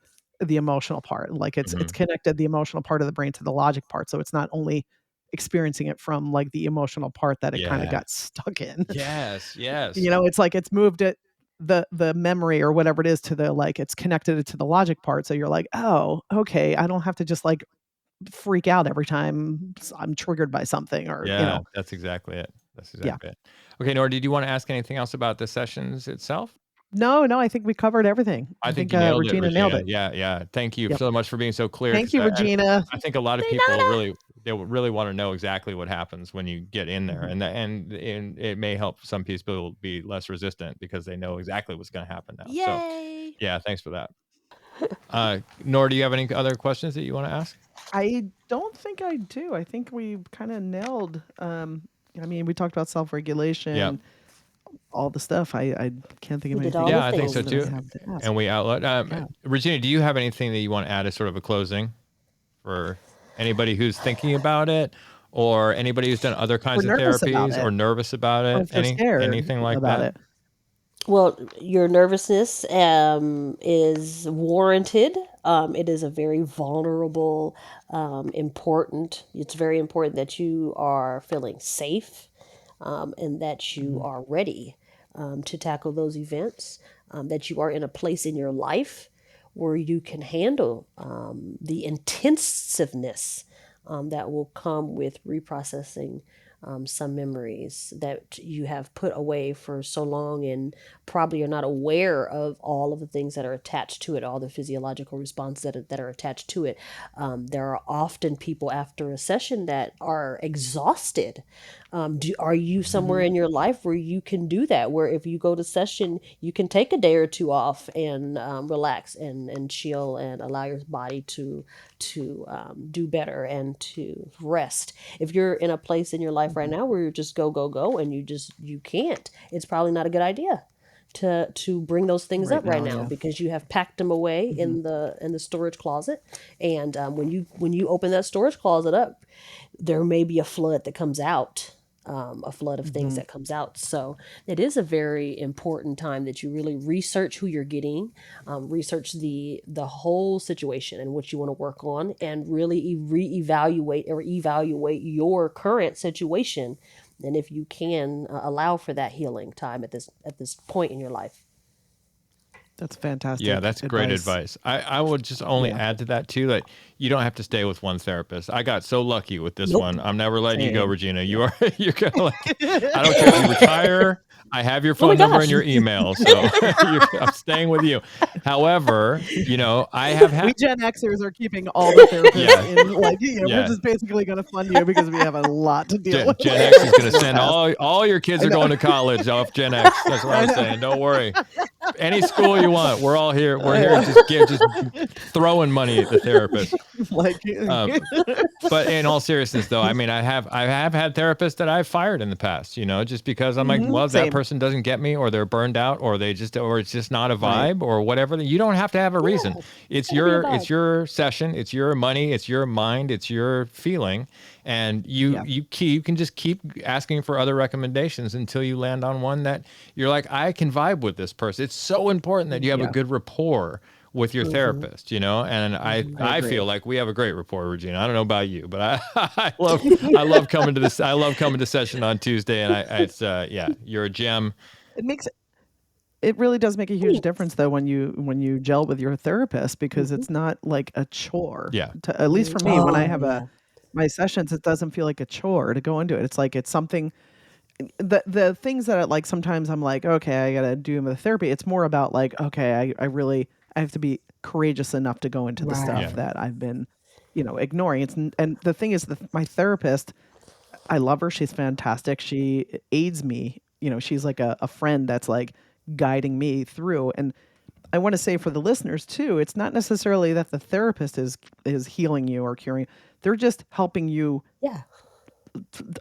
S1: emotional part. Like, it's
S3: Mhm.
S1: connected the emotional part of the brain to the logic part, so it's not only experiencing it from like the emotional part that it kind of
S3: Yeah.
S1: got stuck in.
S3: Yes. Yes.
S1: You know, it's like it's moved it the memory or whatever it is to the like it's connected it to the logic part. So you're like, oh, okay, I don't have to just like freak out every time I'm triggered by something or
S3: Yeah. That's exactly it. That's
S1: Yeah.
S3: exactly it. Okay, Nora, did you want to ask anything else about the sessions itself?
S1: No, I think we covered everything.
S3: I think you nailed
S1: Regina
S3: it,
S1: nailed
S3: Regina.
S1: it.
S3: Yeah. Thank you
S1: Yep.
S3: so much for being so clear.
S1: Thank
S3: 'cause
S1: you, Regina.
S3: I think a lot of
S5: They
S3: people
S5: know
S3: they really want to know exactly what happens when you get in there,
S1: Mhm.
S3: and it may help some people be less resistant because they know exactly what's going to happen now. So
S5: Yay.
S3: yeah, thanks for that. Nora, do you have any other questions that you want to ask?
S1: I don't think I do. I think we kind of nailed. I mean, we talked about self-regulation,
S3: Yep.
S1: all the stuff. I can't think of
S5: We did
S1: anything.
S5: all the
S3: Yeah, I think so
S5: things.
S1: that I
S3: too.
S1: have to ask.
S3: And we outlet.
S1: Yeah.
S3: Regina, do you have anything that you want to add as sort of a closing for anybody who's thinking about it, or anybody who's done other kinds of
S1: nervous about
S3: therapies,
S1: it.
S3: or nervous about
S1: Or
S3: it?
S1: if they're scared
S3: Anything like
S1: about
S3: that?
S1: it.
S5: Well, your nervousness is warranted. It is a very vulnerable, important. It's very important that you are feeling safe and that you are ready to tackle those events, that you are in a place in your life where you can handle the intensiveness that will come with reprocessing some memories that you have put away for so long and probably are not aware of all of the things that are attached to it, all the physiological responses that are attached to it. There are often people after a session that are exhausted. Are you somewhere in your life where you can do that? Where if you go to session, you can take a day or two off and relax and chill and allow your body to do better and to rest. If you're in a place in your life right now where you're just go and you can't, it's probably not a good idea to bring those things
S1: Right
S5: up right
S1: now,
S5: now
S1: yeah.
S5: because you have packed them away in the storage closet, and when you open that storage closet up, there may be a flood that comes out. A flood of things that comes out. So it is a very important time that you really research who you're getting, research the whole situation and what you want to work on, and really reevaluate or evaluate your current situation. And if you can allow for that healing time at this point in your life.
S1: That's fantastic.
S3: Yeah, that's great advice. I would just only add to that too, that you don't have to stay with one therapist. I got so lucky with this one. I'm never letting you go,
S1: Same.
S3: Regina. You're gonna like, I don't care if you retire. I have your phone number and your email, so I'm staying with you. However, I have
S1: We
S3: had.
S1: Gen Xers are keeping all the therapists
S3: Yeah.
S1: in, like,
S3: Yeah.
S1: we're just basically going to fund you because we have a lot to deal with.
S3: Gen X is going to send
S1: Fast.
S3: all your kids are going to college off Gen X. That's what I'm saying. Don't worry. Any school you want, we're all here. We're here just throwing money at the therapist.
S1: Like,
S3: But in all seriousness, though, I mean, I have had therapists that I've fired in the past. Just because I'm like, well, that
S1: Same.
S3: person doesn't get me, or they're burned out, or it's just not a vibe, or whatever. You don't have to have a reason. It's
S5: gotta be a vibe.
S3: it's your session, it's your money, it's your mind, it's your feeling, and you can just keep asking for other recommendations until you land on one that you're like, I can vibe with this person. It's so important that you have a good rapport with your therapist, and I feel like we have a great rapport, Regina. I don't know about you, but I love coming to this. I love coming to session on Tuesday, and you're a gem.
S1: It really does make a huge difference though when you gel with your therapist, because it's not like a chore.
S3: Yeah.
S1: At least for me, when I have
S5: yeah.
S1: my sessions, it doesn't feel like a chore to go into it. It's like it's something. The things that like sometimes I'm like, okay, I gotta do the therapy. It's more about like, okay, I have to be courageous enough to go into the stuff
S3: Yeah.
S1: that I've been, ignoring. And the thing is, my therapist, I love her. She's fantastic. She aids me. She's like a friend that's like guiding me through. And I want to say for the listeners too, it's not necessarily that the therapist is healing you or curing. They're just helping you
S5: Yeah.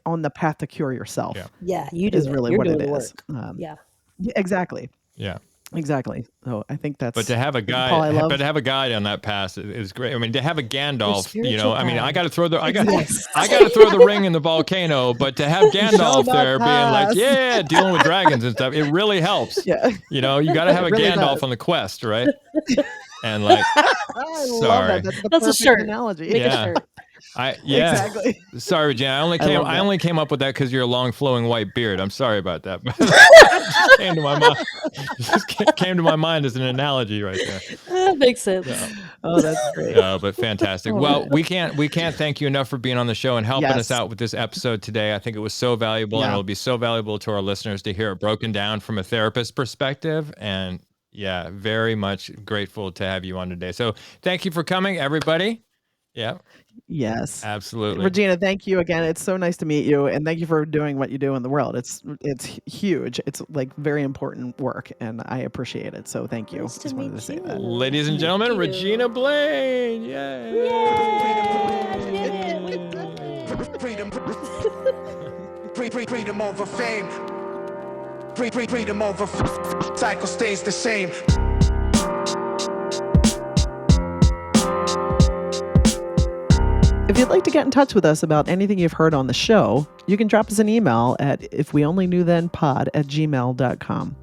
S1: on the path to cure yourself.
S3: Yeah.
S5: Yeah. You do
S1: Is
S5: it.
S1: really
S5: You're
S1: what
S5: doing
S1: it
S5: the
S1: is.
S5: work. Yeah.
S1: Yeah, exactly.
S3: Yeah.
S1: Exactly. So I think that's.
S3: But to have a guy,
S1: Paul, I love-
S3: but to have a guide on that path is great. I mean, to have a Gandalf,
S5: spiritual
S3: I mean, I
S5: guide.
S3: got to throw I got to throw the ring in the volcano. But to have Gandalf
S1: not
S3: there, being like,
S1: pass.
S3: yeah, dealing with dragons and stuff, it really helps.
S1: Yeah.
S3: You got to have a
S1: really
S3: Gandalf
S1: does.
S3: on the quest, right? And like,
S1: I love
S3: sorry.
S1: that. That's the
S5: That's a
S1: perfect
S5: shirt.
S1: analogy.
S5: Make
S3: Yeah.
S5: a shirt.
S1: Exactly.
S3: Sorry, Regina. I only came up with that because you're a long flowing white beard. I'm sorry about that. Just came to my mind. Just came to my mind as an analogy right there.
S5: That makes sense.
S1: Oh, that's great.
S3: But fantastic. Well, we can't thank you enough for being on the show and helping us out with this episode today. I think it was so valuable, and it'll be so valuable to our listeners to hear it broken down from a therapist perspective. And yeah, very much grateful to have you on today. So thank you for coming, everybody. Yeah.
S1: Yes.
S3: Absolutely.
S1: Regina, thank you again. It's so nice to meet you, and thank you for doing what you do in the world. It's huge. It's like very important work, and I appreciate it. So thank you.
S5: Nice to
S1: Just wanted
S5: meet
S1: to say
S5: you.
S1: that.
S3: Ladies and gentlemen, Regina Blaine. Yay.
S4: Freedom. Freedom over fame. Freedom over cycle stays the same.
S1: If you'd like to get in touch with us about anything you've heard on the show, you can drop us an email at ifweonlyknewthenpod@gmail.com.